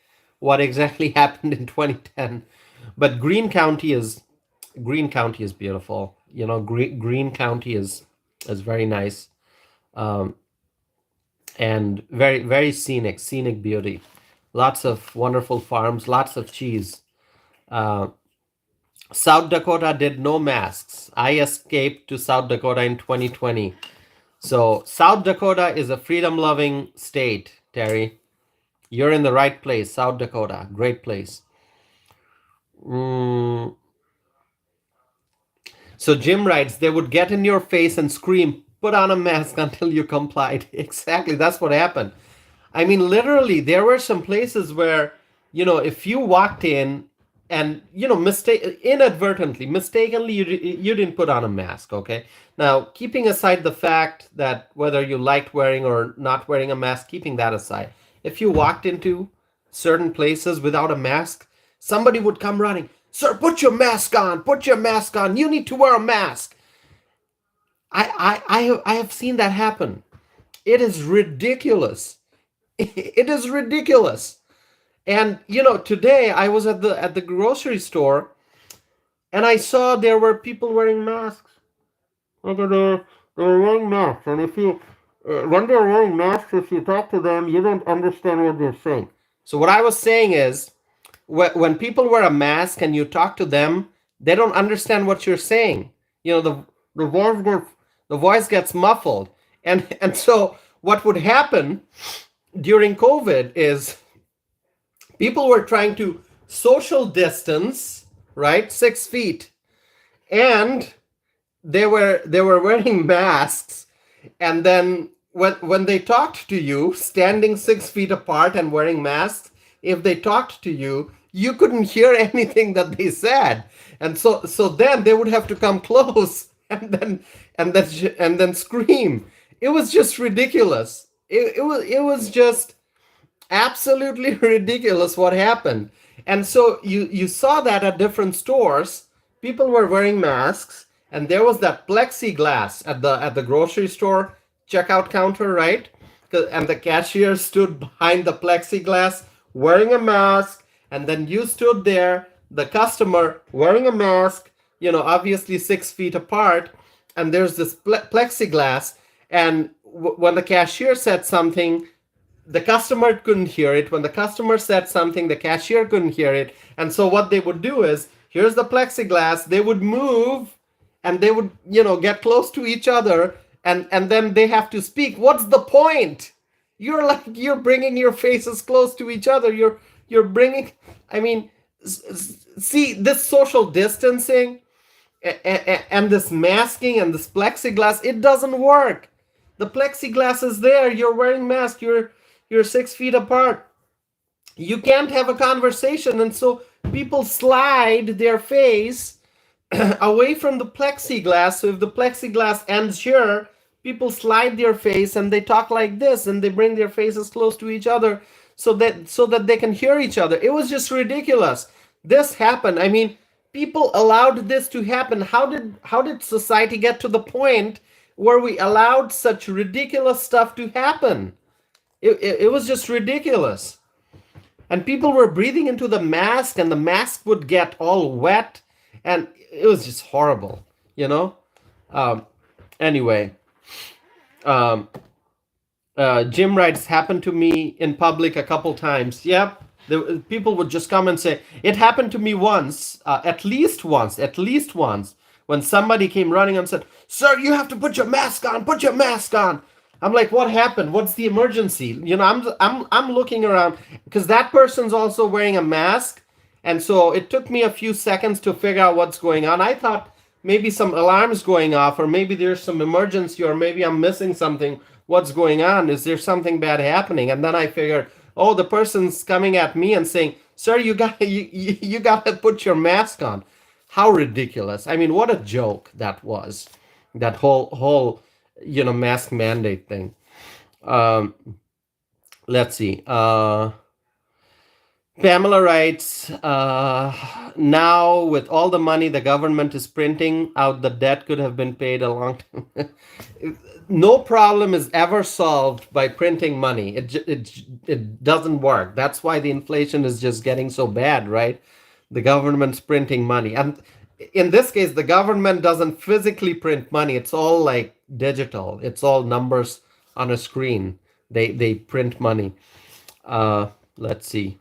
what exactly happened in 2010. But Greene County is beautiful. Greene County is very nice, and very scenic beauty. Lots of wonderful farms, lots of cheese. South Dakota did no masks. I escaped to South Dakota in 2020. So South Dakota is a freedom-loving state, Terry. You're in the right place, South Dakota. Great place. So Jim writes, they would get in your face and scream, put on a mask until you complied. Exactly, that's what happened. I mean, literally, there were some places where, if you walked in and, inadvertently, mistakenly, you didn't put on a mask, okay? Now, keeping aside the fact that whether you liked wearing or not wearing a mask, keeping that aside, if you walked into certain places without a mask, somebody would come running, sir, put your mask on, you need to wear a mask. I have seen that happen. It is ridiculous. It is ridiculous. And today I was at the grocery store and I saw there were people wearing masks. They're wearing masks, and When they're wearing masks, if you talk to them, you don't understand what they're saying. So what I was saying is, when people wear a mask and you talk to them, they don't understand what you're saying. You know, the voice gets muffled, and so what would happen during COVID is people were trying to social distance, right, 6 feet, and they were wearing masks, and then when they talked to you standing 6 feet apart and wearing masks, if they talked to you, you couldn't hear anything that they said, and so then they would have to come close and then scream. It was just ridiculous. It was just absolutely ridiculous what happened. And so you saw that at different stores, people were wearing masks, and there was that plexiglass at the grocery store checkout counter, right? And the cashier stood behind the plexiglass wearing a mask, and then you stood there, the customer wearing a mask, obviously 6 feet apart, and there's this plexiglass, and when the cashier said something, the customer couldn't hear it. When the customer said something, the cashier couldn't hear it. And so what they would do is, here's the plexiglass, they would move, and they would, get close to each other, and then they have to speak. What's the point? You're bringing your faces close to each other. You're bringing, I mean, see, this social distancing and this masking and this plexiglass, it doesn't work. The plexiglass is there, you're wearing mask, you're 6 feet apart, you can't have a conversation, and so people slide their face away from the plexiglass. So if the plexiglass ends here, people slide their face and they talk like this, and they bring their faces close to each other so that they can hear each other. It was just ridiculous. This happened. I mean, people allowed this to happen. How did society get to the point where we allowed such ridiculous stuff to happen? It was just ridiculous. And people were breathing into the mask, and the mask would get all wet, and it was just horrible, you know. Um, anyway, um, Jim writes, happened to me in public a couple times. Yep, people would just come and say, it happened to me once, at least once, when somebody came running and said, "Sir, you have to put your mask on. Put your mask on." I'm like, what happened? What's the emergency? I'm looking around because that person's also wearing a mask, and so it took me a few seconds to figure out what's going on. I thought maybe some alarms going off, or maybe there's some emergency, or maybe I'm missing something. What's going on? Is there something bad happening? And then I figured, oh, the person's coming at me and saying, "Sir, you got to put your mask on." How ridiculous! I mean, what a joke that was. That whole mask mandate thing. Um, let's see. Pamela writes, now with all the money the government is printing out, the debt could have been paid a long time. No problem is ever solved by printing money. It doesn't work. That's why the inflation is just getting so bad, right? The government's printing money. And in this case, the government doesn't physically print money. It's all like digital. It's all numbers on a screen. They print money. Let's see.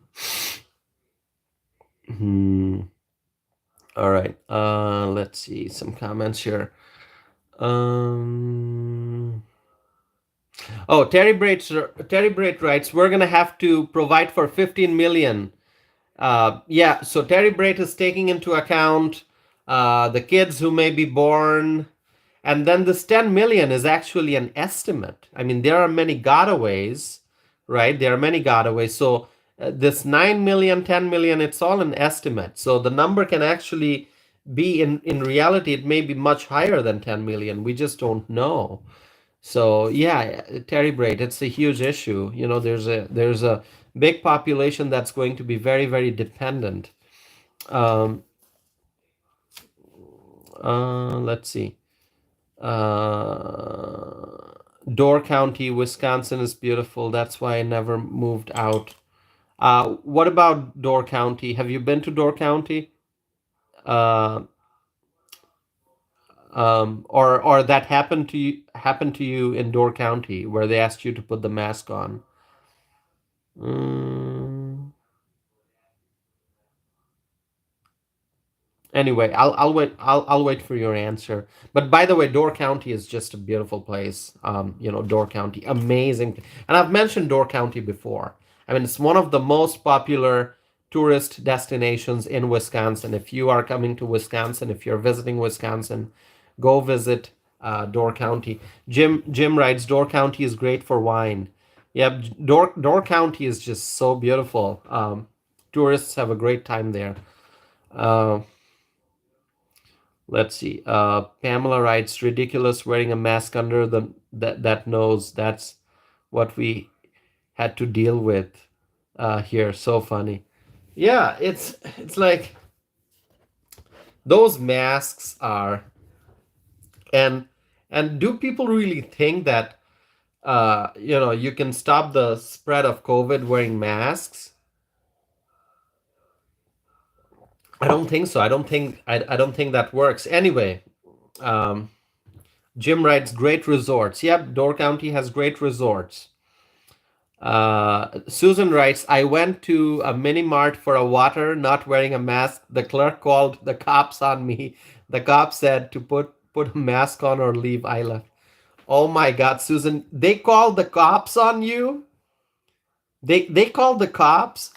All right. Let's see some comments here. Oh, Terry Brait writes, we're gonna have to provide for 15 million. Yeah, so Terry Brait is taking into account the kids who may be born, and then this 10 million is actually an estimate. I mean, there are many gotaways, right? There are many gotaways. So this 9 million, 10 million, it's all an estimate. So the number can actually be, in reality, it may be much higher than 10 million. We just don't know. So yeah, Terry Braid, it's a huge issue. There's a big population that's going to be very, very dependent. Let's see. Door County, Wisconsin is beautiful. That's why I never moved out. What about Door County? Have you been to Door County? Or that happened to you in Door County where they asked you to put the mask on. Mm, Anyway, I'll wait for your answer. But by the way, Door County is just a beautiful place. Door County, amazing. And I've mentioned Door County before. I mean, it's one of the most popular tourist destinations in Wisconsin. If you are coming to Wisconsin, if you're visiting Wisconsin, go visit Door County. Jim writes, Door County is great for wine. Yeah, Door County is just so beautiful. Tourists have a great time there. Uh, Let's see. Pamela writes, ridiculous wearing a mask under that nose. That's what we had to deal with here. So funny. Yeah, it's like those masks are, and do people really think that you can stop the spread of COVID wearing masks? I don't think so. I don't think that works. Anyway, um, Jim writes, great resorts. Yep, Door County has great resorts. Susan writes, I went to a mini mart for a water, not wearing a mask. The clerk called the cops on me. The cop said to put a mask on or leave. I left. Oh my God, Susan, they called the cops on you? They called the cops?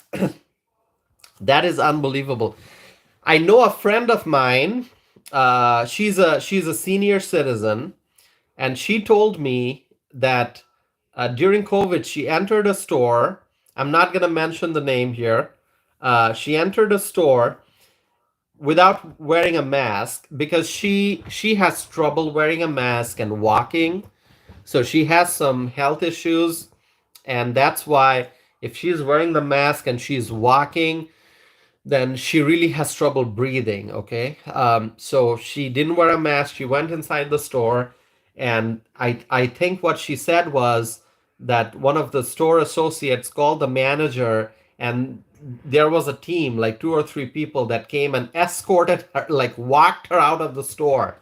That is unbelievable. I know a friend of mine. She's a senior citizen, and she told me that during COVID, she entered a store. I'm not going to mention the name here. She entered a store without wearing a mask because she has trouble wearing a mask and walking. So she has some health issues, and that's why if she's wearing the mask and she's walking, then she really has trouble breathing. Okay, so she didn't wear a mask. She went inside the store, and I think what she said was that one of the store associates called the manager, and there was a team, like two or three people, that came and escorted her, like walked her out of the store.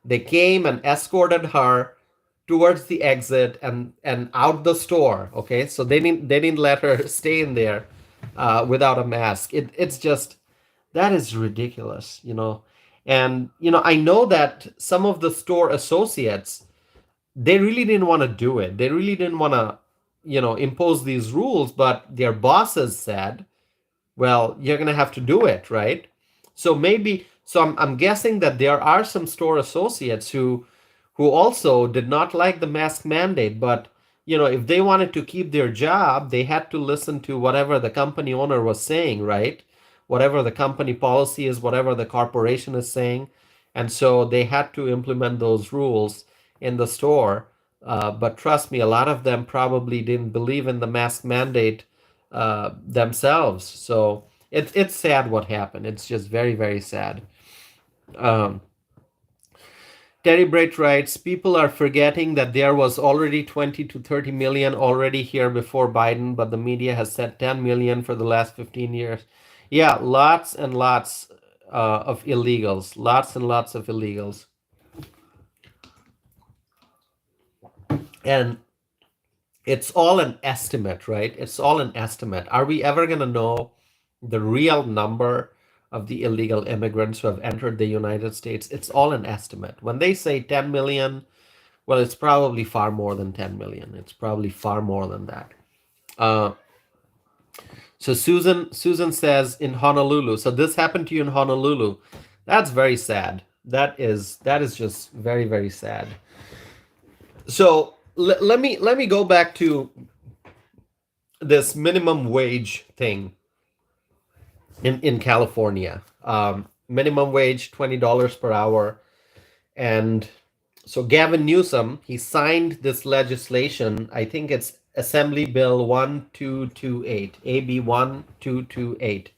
They came and escorted her towards the exit and out the store. Okay, so they didn't let her stay in there without a mask. It's just, that is ridiculous. And I know that some of the store associates, they really didn't want to do it. They really didn't want to impose these rules, but their bosses said, well, you're going to have to do it, right? So I'm guessing that there are some store associates who also did not like the mask mandate, but if they wanted to keep their job, they had to listen to whatever the company owner was saying, right? Whatever the company policy is, whatever the corporation is saying. And so they had to implement those rules in the store. But trust me, a lot of them probably didn't believe in the mask mandate themselves. So it's sad what happened. It's just very, very sad. Um, Terry Bright writes, people are forgetting that there was already 20 to 30 million already here before Biden, but the media has said 10 million for the last 15 years. Yeah, lots and lots of illegals. Lots and lots of illegals. And it's all an estimate, right? It's all an estimate. Are we ever going to know the real number of the illegal immigrants who have entered the United States? It's all an estimate. When they say 10 million, well, it's probably far more than 10 million. It's probably far more than that. Uh, so Susan says in Honolulu. So this happened to you in Honolulu. That's very sad. That is just very, very sad. So let me go back to this minimum wage thing in California. Minimum wage $20 per hour, and so Gavin Newsom, he signed this legislation. I think it's Assembly Bill 1228, AB 1228,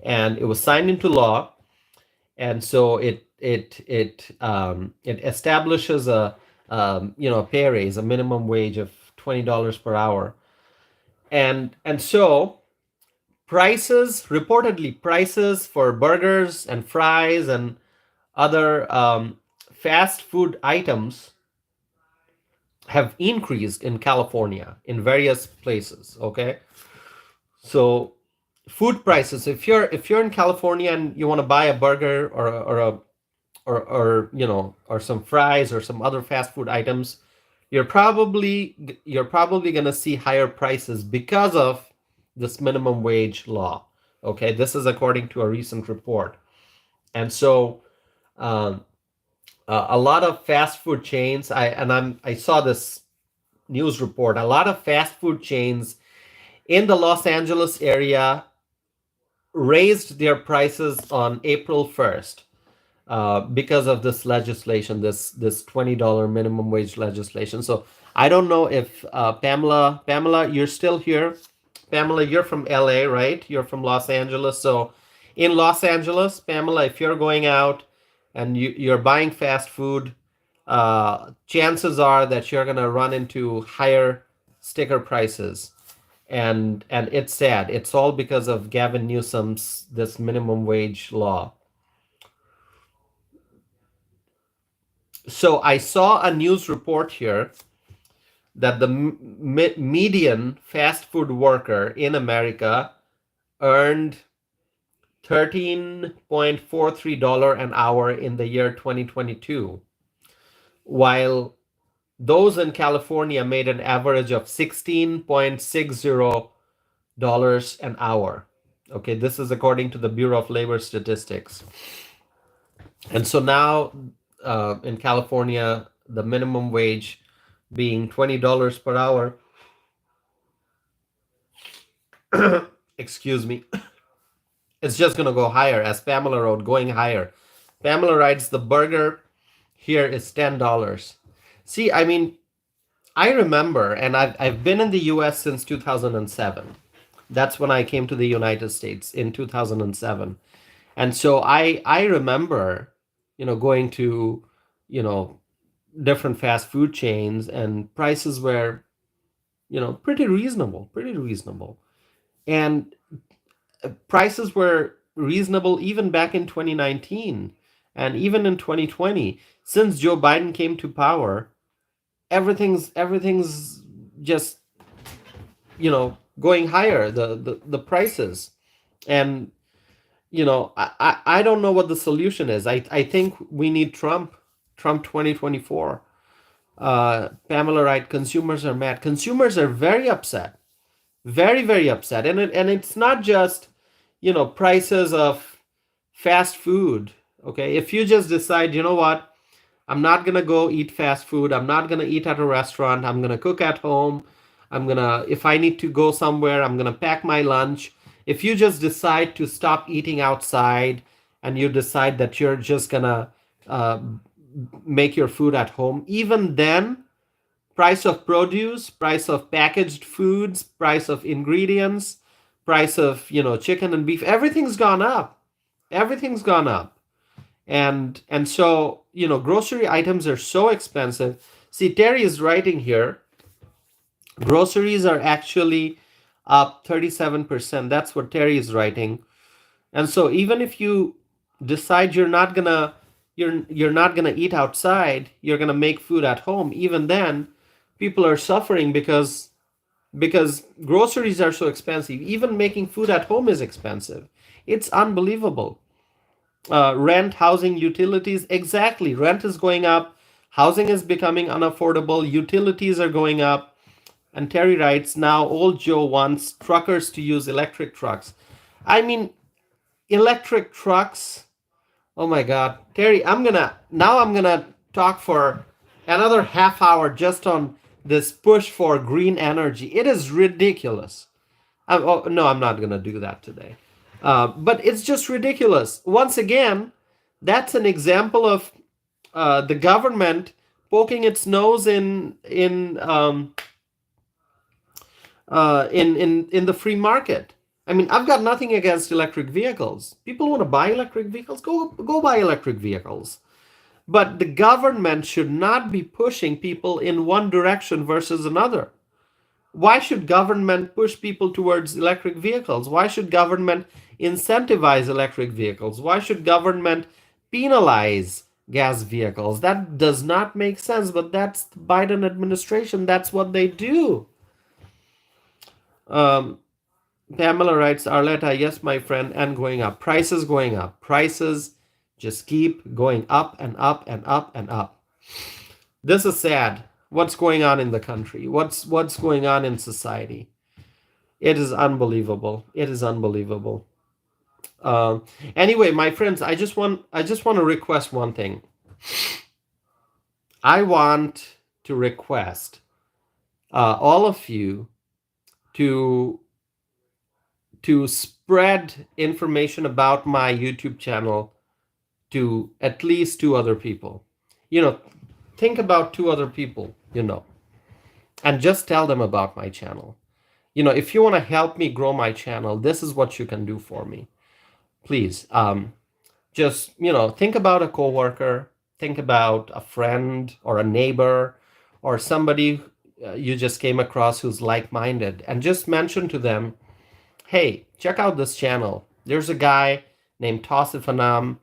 and it was signed into law. And so it establishes a pay raise, a minimum wage of $20 per hour, and so prices for burgers and fries and other fast food items have increased in California in various places. Okay, so food prices. If you're in California and you want to buy a burger or some fries or some other fast food items, you're probably going to see higher prices because of this minimum wage law. Okay, this is according to a recent report. And so um, a lot of fast food chains, I saw this news report. A lot of fast food chains in the Los Angeles area raised their prices on April 1st because of this legislation, this $20 minimum wage legislation. So I don't know if Pamela, you're still here. Pamela, you're from LA, right? You're from Los Angeles. So in Los Angeles, Pamela, if you're going out and you're buying fast food, chances are that you're gonna run into higher sticker prices. And it's sad. It's all because of Gavin Newsom's this minimum wage law. So I saw a news report here that the median fast food worker in America earned $13.43 an hour in the year 2022, while those in California made an average of $16.60 an hour. Okay, this is according to the Bureau of Labor Statistics. And so now in California, the minimum wage being $20 per hour, excuse me, it's just going to go higher, as Pamela wrote, going higher. Pamela writes, the burger here is $10. See, I mean, I remember, and I've been in the US since 2007. That's when I came to the United States in 2007. And so I remember, going to, different fast food chains, and prices were, pretty reasonable. And prices were reasonable even back in 2019 and even in 2020. Since Joe Biden came to power, everything's just, going higher, the prices. And I don't know what the solution is. I think we need Trump 2024. Pamela Wright, consumers are mad. Consumers are very upset, very, very upset. And it's not just, prices of fast food. Okay, if you just decide, what, I'm not gonna go eat fast food, I'm not gonna eat at a restaurant, I'm gonna cook at home, if I need to go somewhere, I'm gonna pack my lunch. If you just decide to stop eating outside and you decide that you're just gonna uh, make your food at home, even then, price of produce, price of packaged foods, price of ingredients, price of, chicken and beef, everything's gone up. Everything's gone up. And so, grocery items are so expensive. See, Terry is writing here, groceries are actually up 37%. That's what Terry is writing. And so even if you decide you're not gonna eat outside, you're gonna make food at home, even then people are suffering because groceries are so expensive. Even making food at home is expensive. It's unbelievable. Rent, housing, utilities, exactly. Rent is going up, housing is becoming unaffordable, utilities are going up. And Terry writes, now old Joe wants truckers to use electric trucks. I mean, electric trucks. Oh my God, Terry, I'm gonna talk for another half hour just on this push for green energy. It is ridiculous. No, I'm not gonna do that today. But it's just ridiculous. Once again, that's an example of the government poking its nose in the free market. I mean, I've got nothing against electric vehicles. People want to buy electric vehicles, go buy electric vehicles. But the government should not be pushing people in one direction versus another. Why should government push people towards electric vehicles? Why should government incentivize electric vehicles? Why should government penalize gas vehicles. That does not make sense, but that's the Biden administration. That's what they do. Um, Pamela writes, Arletta, yes, my friend, and going up. Prices going up. Prices just keep going up and up and up and up. This is sad. What's going on in the country? What's going on in society? It is unbelievable. It is unbelievable. Um, anyway, my friends, I just want to request one thing. I want to request all of you to spread information about my YouTube channel to at least two other people. You know, think about two other people, and just tell them about my channel. If you want to help me grow my channel, this is what you can do for me. Please, just, think about a coworker, think about a friend or a neighbor or somebody you just came across who's like-minded, and just mention to them, hey, check out this channel. There's a guy named Tosifanam,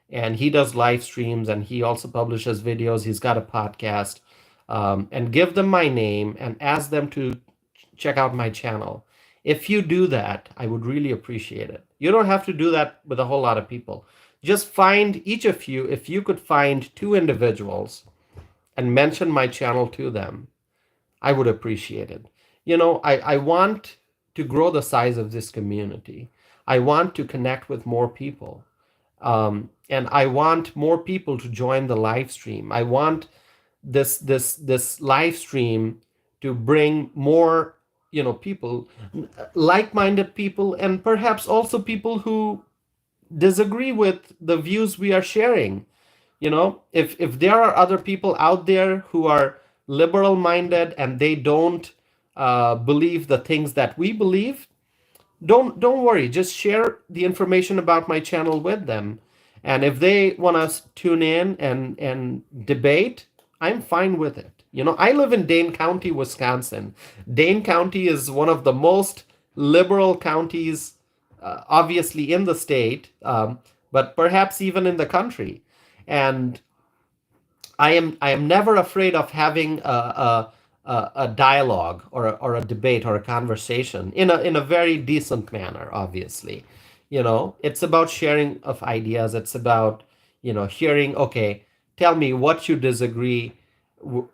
and he does live streams, and he also publishes videos. He's got a podcast. And give them my name and ask them to check out my channel. If you do that, I would really appreciate it. You don't have to do that with a whole lot of people. Just find each of you, if you could find two individuals and mention my channel to them, I would appreciate it. I want to grow the size of this community. I want to connect with more people. And I want more people to join the live stream. I want this live stream to bring more, people, like-minded people, and perhaps also people who disagree with the views we are sharing. If there are other people out there who are liberal minded and they don't believe the things that we believe, don't worry, just share the information about my channel with them. And if they want to tune in and debate, I'm fine with it. I live in Dane County, Wisconsin. Dane County is one of the most liberal counties, obviously in the state, but perhaps even in the country. And I am never afraid of having a dialogue or a debate or a conversation in a very decent manner. Obviously, it's about sharing of ideas. It's about hearing. Okay, tell me what you disagree.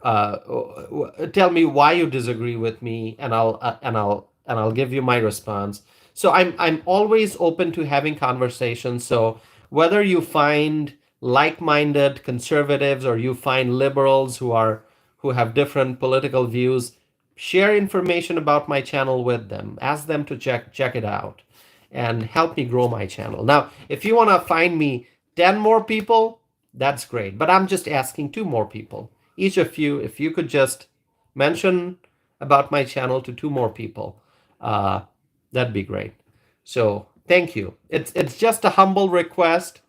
Tell me why you disagree with me, and I'll give you my response. So I'm always open to having conversations. So whether you find like-minded conservatives or you find liberals who have different political views, share information about my channel with them. Ask them to check it out and help me grow my channel. Now, if you want to find me 10 more people, that's great. But I'm just asking two more people. Each of you, if you could just mention about my channel to two more people, that'd be great. So thank you. It's just a humble request.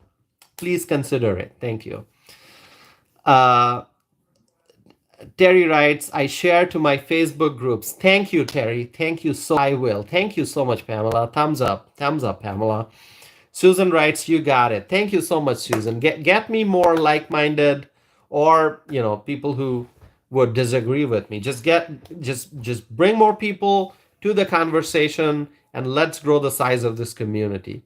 Please consider it. Thank you. Terry writes, I share to my Facebook groups. Thank you, Terry. Thank you so much. I will. Thank you so much, Pamela. Thumbs up. Thumbs up, Pamela. Susan writes, you got it. Thank you so much, Susan. Get me more like-minded or, people who would disagree with me. Just bring more people to the conversation and let's grow the size of this community.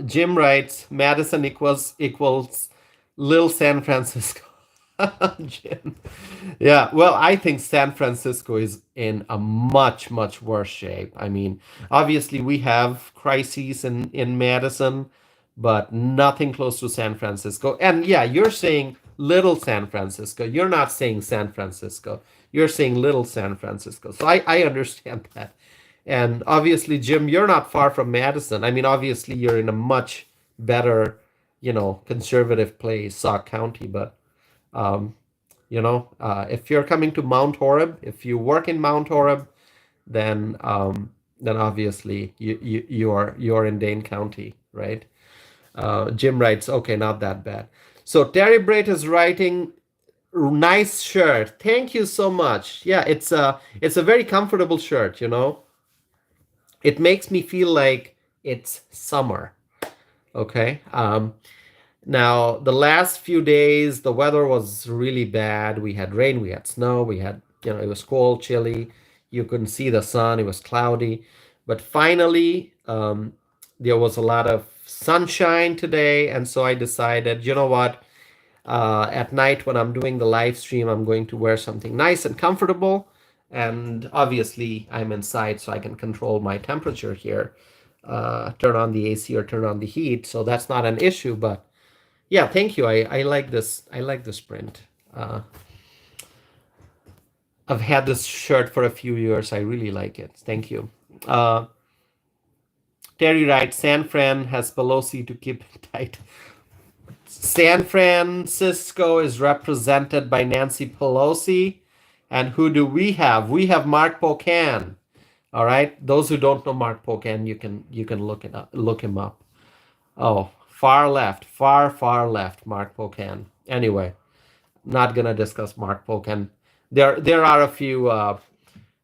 Jim writes, Madison equals Lil San Francisco. Jim. Yeah, well, I think San Francisco is in a much, much worse shape. I mean, obviously we have crises in Madison, but nothing close to San Francisco. And yeah, you're saying little San Francisco. You're not saying San Francisco. You're saying little San Francisco. So I understand that. And obviously, Jim, you're not far from Madison. I mean, obviously, you're in a much better, conservative place, Sauk County. But, if you're coming to Mount Horeb, if you work in Mount Horeb, then obviously you're in Dane County, right? Jim writes, okay, not that bad. So Terry Brait is writing, nice shirt. Thank you so much. Yeah, it's a very comfortable shirt, It makes me feel like it's summer. Okay. Now, the last few days, the weather was really bad. We had rain, we had snow, we had, it was cold, chilly. You couldn't see the sun, it was cloudy. But finally, there was a lot of sunshine today. And so I decided, you know what? At night, when I'm doing the live stream, I'm going to wear something nice and comfortable. And obviously, I'm inside, so I can control my temperature here. Turn on the AC or turn on the heat. So that's not an issue, but yeah, thank you. I like this. I like this print. I've had this shirt for a few years. I really like it. Thank you. Terry writes, San Fran has Pelosi to keep it tight. San Francisco is represented by Nancy Pelosi. And who do we have? We have Mark Pocan. All right. Those who don't know Mark Pocan, you can look him up. Oh, far left, far left, Mark Pocan. Anyway, not gonna discuss Mark Pocan. There are a few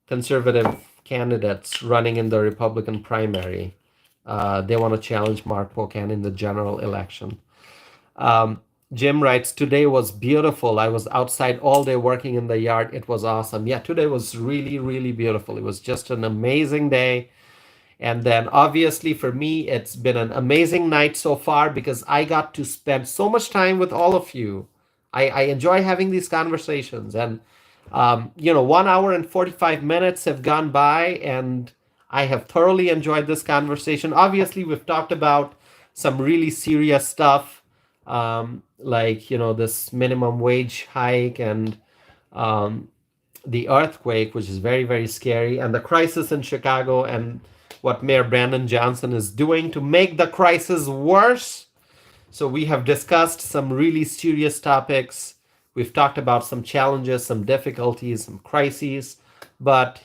conservative candidates running in the Republican primary. They want to challenge Mark Pocan in the general election. Jim writes, today was beautiful. I was outside all day working in the yard. It was awesome. Yeah, today was really, really beautiful. It was just an amazing day. And then obviously for me, it's been an amazing night so far because I got to spend so much time with all of you. I enjoy having these conversations. And, 1 hour and 45 minutes have gone by and I have thoroughly enjoyed this conversation. Obviously, we've talked about some really serious stuff, like, this minimum wage hike and the earthquake, which is very, very scary, and the crisis in Chicago and what Mayor Brandon Johnson is doing to make the crisis worse. So we have discussed some really serious topics. We've talked about some challenges, some difficulties, some crises. But,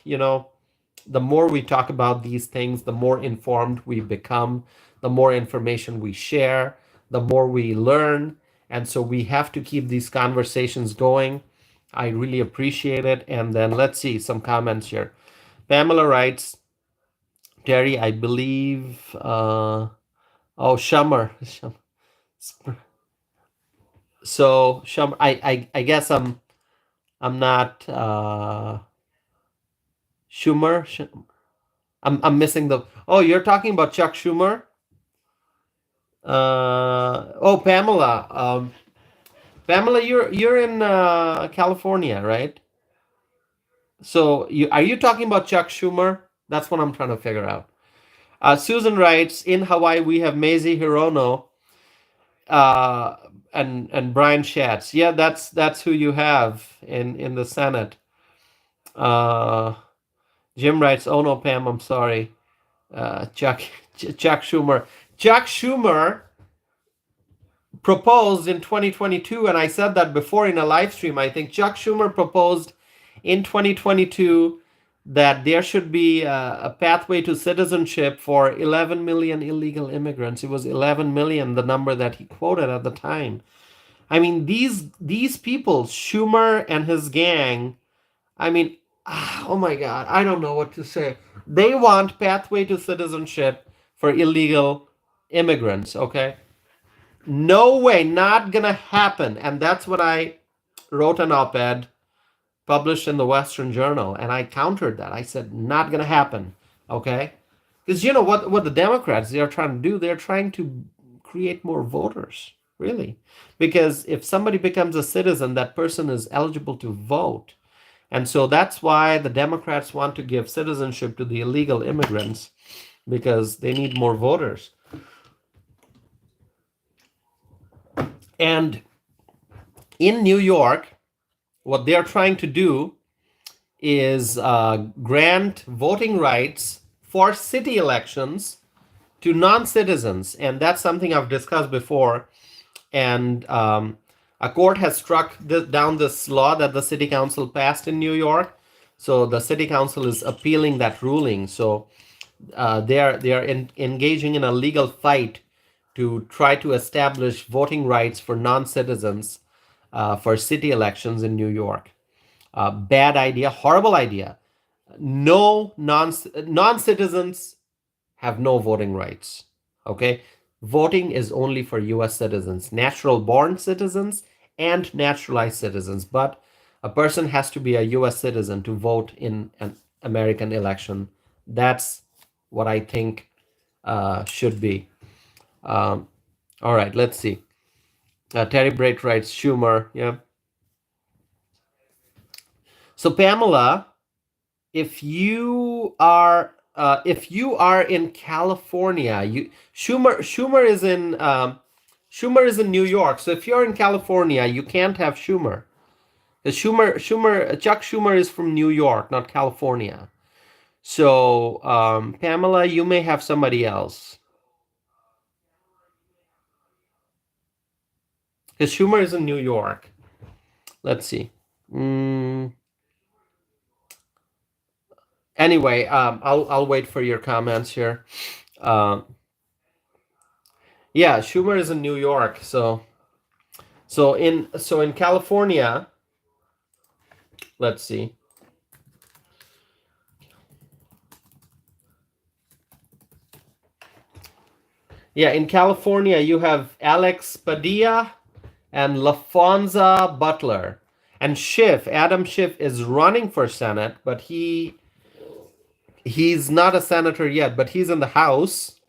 the more we talk about these things, the more informed we become, the more information we share, the more we learn. And so we have to keep these conversations going. I really appreciate it. And then let's see some comments here. Pamela writes, Terry, I believe, Shummer. So Shummer, I guess I'm not Schumer. I'm missing the. Oh, you're talking about Chuck Schumer. Pamela. Pamela, you're in California, right? So are you talking about Chuck Schumer? That's what I'm trying to figure out. Susan writes, in Hawaii we have Mazie Hirono and Brian Schatz. Yeah, that's who you have in the Senate. Jim writes, oh no, Pam, I'm sorry. Chuck Schumer. Chuck Schumer proposed in 2022, and I said that before in a live stream. I think Chuck Schumer proposed in 2022 that there should be a pathway to citizenship for 11 million illegal immigrants. It was 11 million, the number that he quoted at the time. I mean, these people, Schumer and his gang, I mean, oh my God, I don't know what to say. They want pathway to citizenship for illegal immigrants, okay? No way, not gonna happen. And that's what I wrote an op-ed published in the Western Journal, and I countered that. I said, not gonna happen, okay? Because you know what the Democrats, they are trying to do, they're trying to create more voters, really. Because if somebody becomes a citizen, that person is eligible to vote. And so that's why the Democrats want to give citizenship to the illegal immigrants, because they need more voters. And in New York, what they're trying to do is grant voting rights for city elections to non-citizens. And that's something I've discussed before. And a court has struck down this law that the city council passed in New York. So the city council is appealing that ruling. So they are engaging in a legal fight to try to establish voting rights for non-citizens for city elections in New York. Bad idea, horrible idea. No non-citizens have no voting rights. Okay, Voting is only for US citizens, natural born citizens and naturalized citizens. But a person has to be a US citizen to vote in an American election. That's what I think should be. Um, all right, let's see. Terry Brait writes Schumer. Yeah. So Pamela, if you are in California, you Schumer is in New York. So if you're in California, you can't have Schumer. The Chuck Schumer is from New York, not California. So Pamela, you may have somebody else. Because Schumer is in New York. Let's see. Mm, anyway, I'll wait for your comments here. Um, yeah, Schumer is in New York. So in California, let's see. Yeah, in California you have Alex Padilla and LaFonza Butler. And Adam Schiff is running for Senate, but he's not a senator yet, but he's in the House.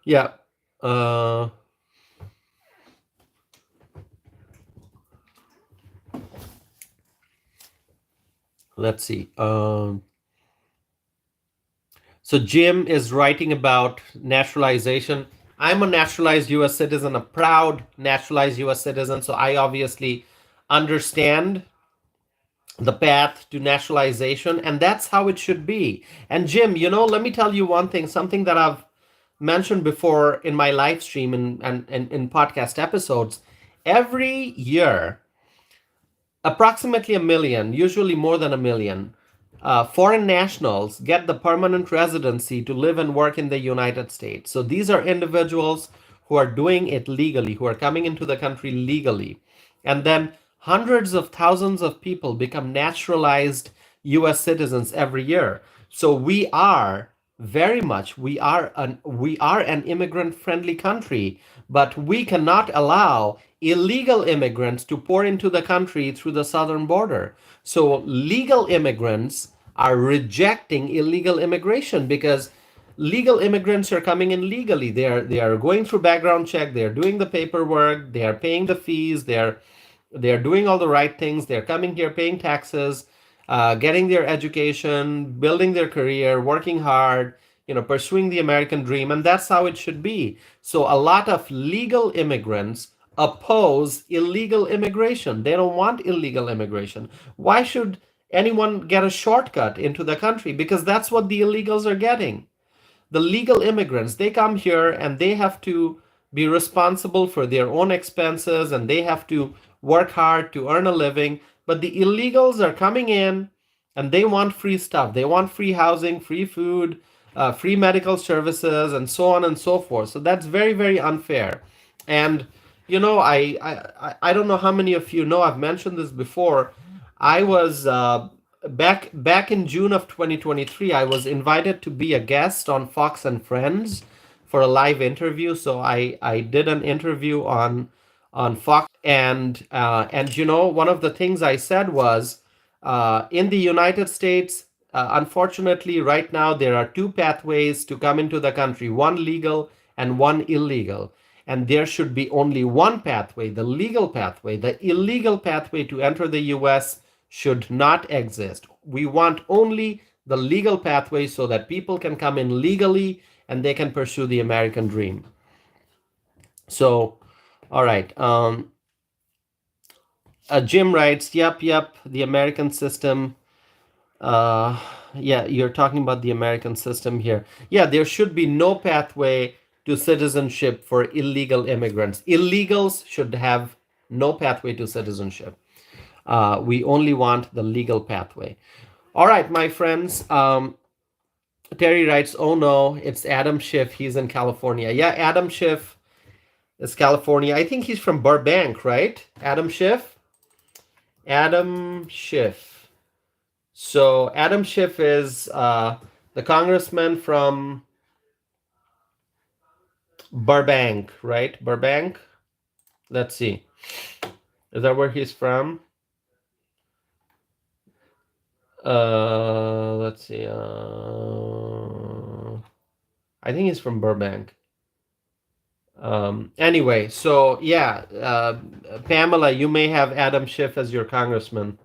Yeah. Uh, let's see. So Jim is writing about naturalization. I'm a naturalized US citizen, a proud naturalized US citizen, so I obviously understand the path to nationalization, and that's how it should be. And Jim, let me tell you one thing, something that I've mentioned before in my live stream and in podcast episodes. Every year, approximately a million, usually more than a million, foreign nationals get the permanent residency to live and work in the United States. So these are individuals who are doing it legally, who are coming into the country legally. And then hundreds of thousands of people become naturalized US citizens every year. So we are an immigrant friendly country, but we cannot allow illegal immigrants to pour into the country through the southern border. So legal immigrants are rejecting illegal immigration because legal immigrants are coming in legally. They are going through background check, they're doing the paperwork, they are paying the fees, they're doing all the right things, they're coming here paying taxes, getting their education, building their career, working hard, pursuing the American dream, and that's how it should be. So a lot of legal immigrants oppose illegal immigration. They don't want illegal immigration. Why should anyone get a shortcut into the country? Because that's what the illegals are getting. The legal immigrants, they come here and they have to be responsible for their own expenses and they have to work hard to earn a living. But the illegals are coming in and they want free stuff. They want free housing, free food, free medical services, and so on and so forth. So that's very, very unfair. And I don't know how many of you know, I've mentioned this before. I was back in June of 2023. I was invited to be a guest on Fox and Friends for a live interview. So I did an interview on Fox, and one of the things I said was, in the United States, unfortunately, right now there are two pathways to come into the country: one legal and one illegal. And there should be only one pathway, the legal pathway. The illegal pathway to enter the US should not exist. We want only the legal pathway so that people can come in legally and they can pursue the American dream. So, all right. Jim writes, yep, the American system. Yeah, you're talking about the American system here. Yeah, there should be no pathway to citizenship for illegal immigrants. Illegals should have no pathway to citizenship. We only want the legal pathway. All right, my friends. Terry writes, oh no, it's Adam Schiff. He's in California. Yeah, Adam Schiff is California. I think he's from Burbank, right? Adam Schiff? Adam Schiff. So Adam Schiff is the congressman from Burbank, right? Burbank. Let's see. Is that where he's from? Let's see. I think he's from Burbank. Anyway, so yeah, Pamela, you may have Adam Schiff as your congressman,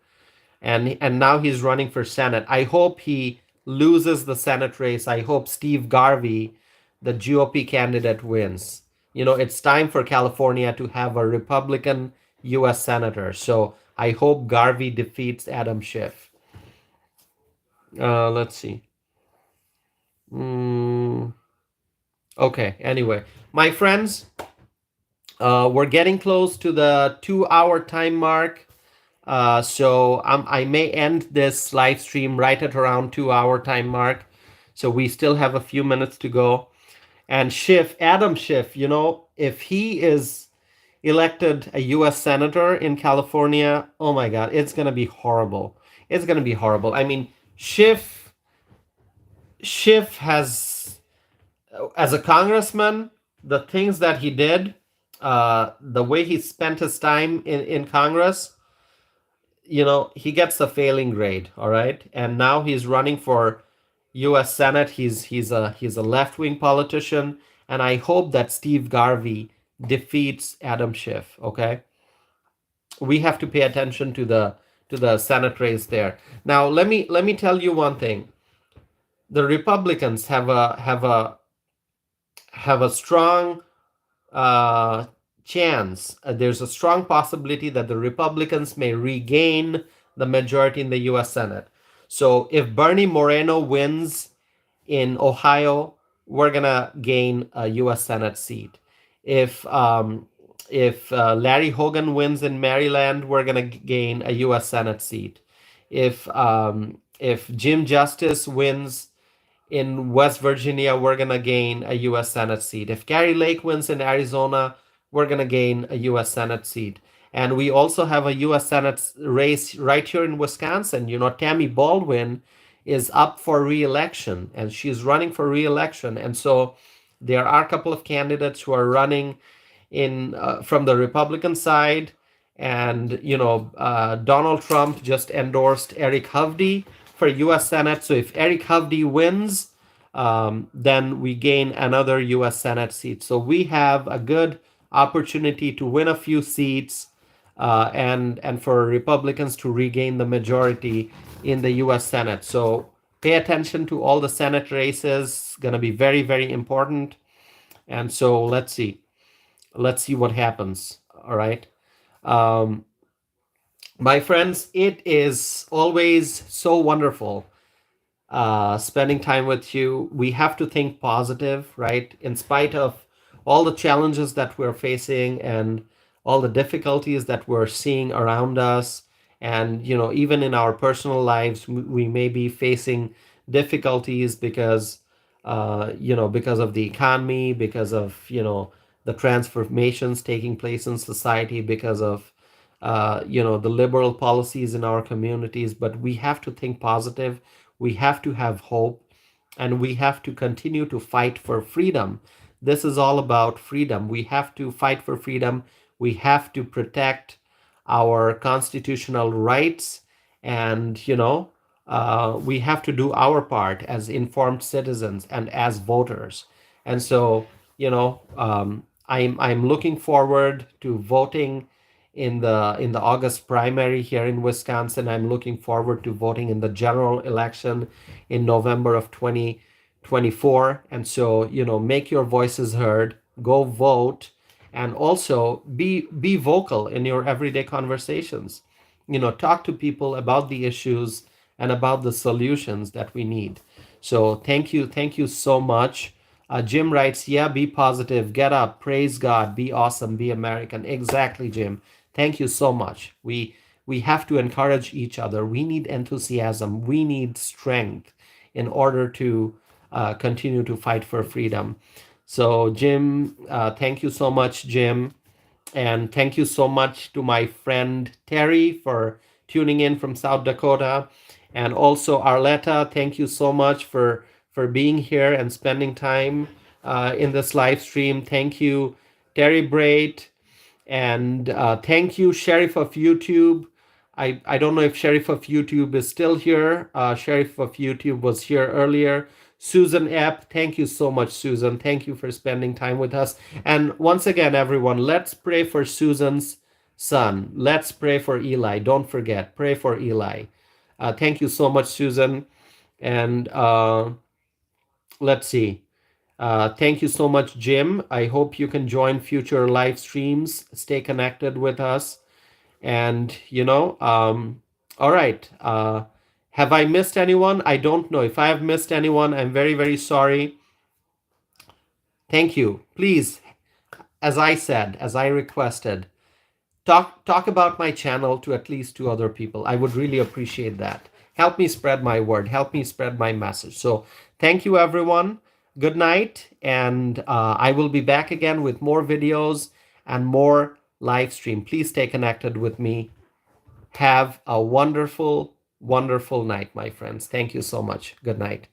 and now he's running for Senate. I hope he loses the Senate race. I hope Steve Garvey, the GOP candidate, wins. You know, it's time for California to have a Republican U.S. senator. So I hope Garvey defeats Adam Schiff. Let's see. Mm, okay. Anyway, my friends, we're getting close to the 2 hour time mark. So I may end this live stream right at around 2 hour time mark. So we still have a few minutes to go. And Schiff, Adam Schiff, you know, if he is elected a U.S. senator in California, oh my God, it's gonna be horrible. It's gonna be horrible. I mean, Schiff has, as a congressman, the things that he did, the way he spent his time in Congress, you know, he gets a failing grade, all right? And now he's running for US Senate. He's a left-wing politician, and I hope that Steve Garvey defeats Adam Schiff, okay? We have to pay attention to the Senate race there. Now, let me tell you one thing. The Republicans have a strong chance. There's a strong possibility that the Republicans may regain the majority in the U.S. Senate. So if Bernie Moreno wins in Ohio, we're gonna gain a U.S. Senate seat. If Larry Hogan wins in Maryland, we're gonna gain a U.S. Senate seat. If Jim Justice wins in West Virginia, we're going to gain a U.S. Senate seat. If Gary Lake wins in Arizona, we're going to gain a U.S. Senate seat. And we also have a U.S. Senate race right here in Wisconsin. You know, Tammy Baldwin is up for re-election, and she's running for re-election. And so there are a couple of candidates who are running in from the Republican side. And, you know, Donald Trump just endorsed Eric Hovde for U.S. Senate. So if Eric Hovde wins, then we gain another U.S. Senate seat. So we have a good opportunity to win a few seats, and for Republicans to regain the majority in the U.S. Senate. So pay attention to all the Senate races. Going to be very, very important. And so let's see what happens. All right. My friends, it is always so wonderful spending time with you. We have to think positive, right? In spite of all the challenges that we're facing and all the difficulties that we're seeing around us, and you know, even in our personal lives, we may be facing difficulties because because of the economy, because of the transformations taking place in society, because of the liberal policies in our communities. But we have to think positive. We have to have hope, and we have to continue to fight for freedom. This is all about freedom. We have to fight for freedom. We have to protect our constitutional rights, and we have to do our part as informed citizens and as voters. And so, I'm looking forward to voting in the August primary here in Wisconsin. I'm looking forward to voting in the general election in November of 2024. And so, make your voices heard, go vote, and also be vocal in your everyday conversations. Talk to people about the issues and about the solutions that we need. So thank you so much. Jim writes, yeah, be positive, get up, praise God, be awesome, be American. Exactly, Jim. Thank you so much. We have to encourage each other. We need enthusiasm. We need strength in order to continue to fight for freedom. So, Jim, thank you so much, Jim. And thank you so much to my friend Terry for tuning in from South Dakota. And also Arletta, thank you so much for being here and spending time in this live stream. Thank you, Terry Brait. And thank you, Sheriff of YouTube. I don't know if Sheriff of YouTube is still here. Sheriff of YouTube was here earlier. Susan Epp, thank you so much, Susan. Thank you for spending time with us. And once again, everyone, let's pray for Susan's son. Let's pray for Eli. Don't forget, pray for Eli. Thank you so much, Susan. And let's see. Thank you so much, Jim. I hope you can join future live streams. Stay connected with us. And, all right. Have I missed anyone? I don't know. If I have missed anyone, I'm very, very sorry. Thank you. Please, as I said, as I requested, talk about my channel to at least 2 other people. I would really appreciate that. Help me spread my word. Help me spread my message. So thank you, everyone. Good night. And I will be back again with more videos and more live stream. Please stay connected with me. Have a wonderful, wonderful night, my friends. Thank you so much. Good night.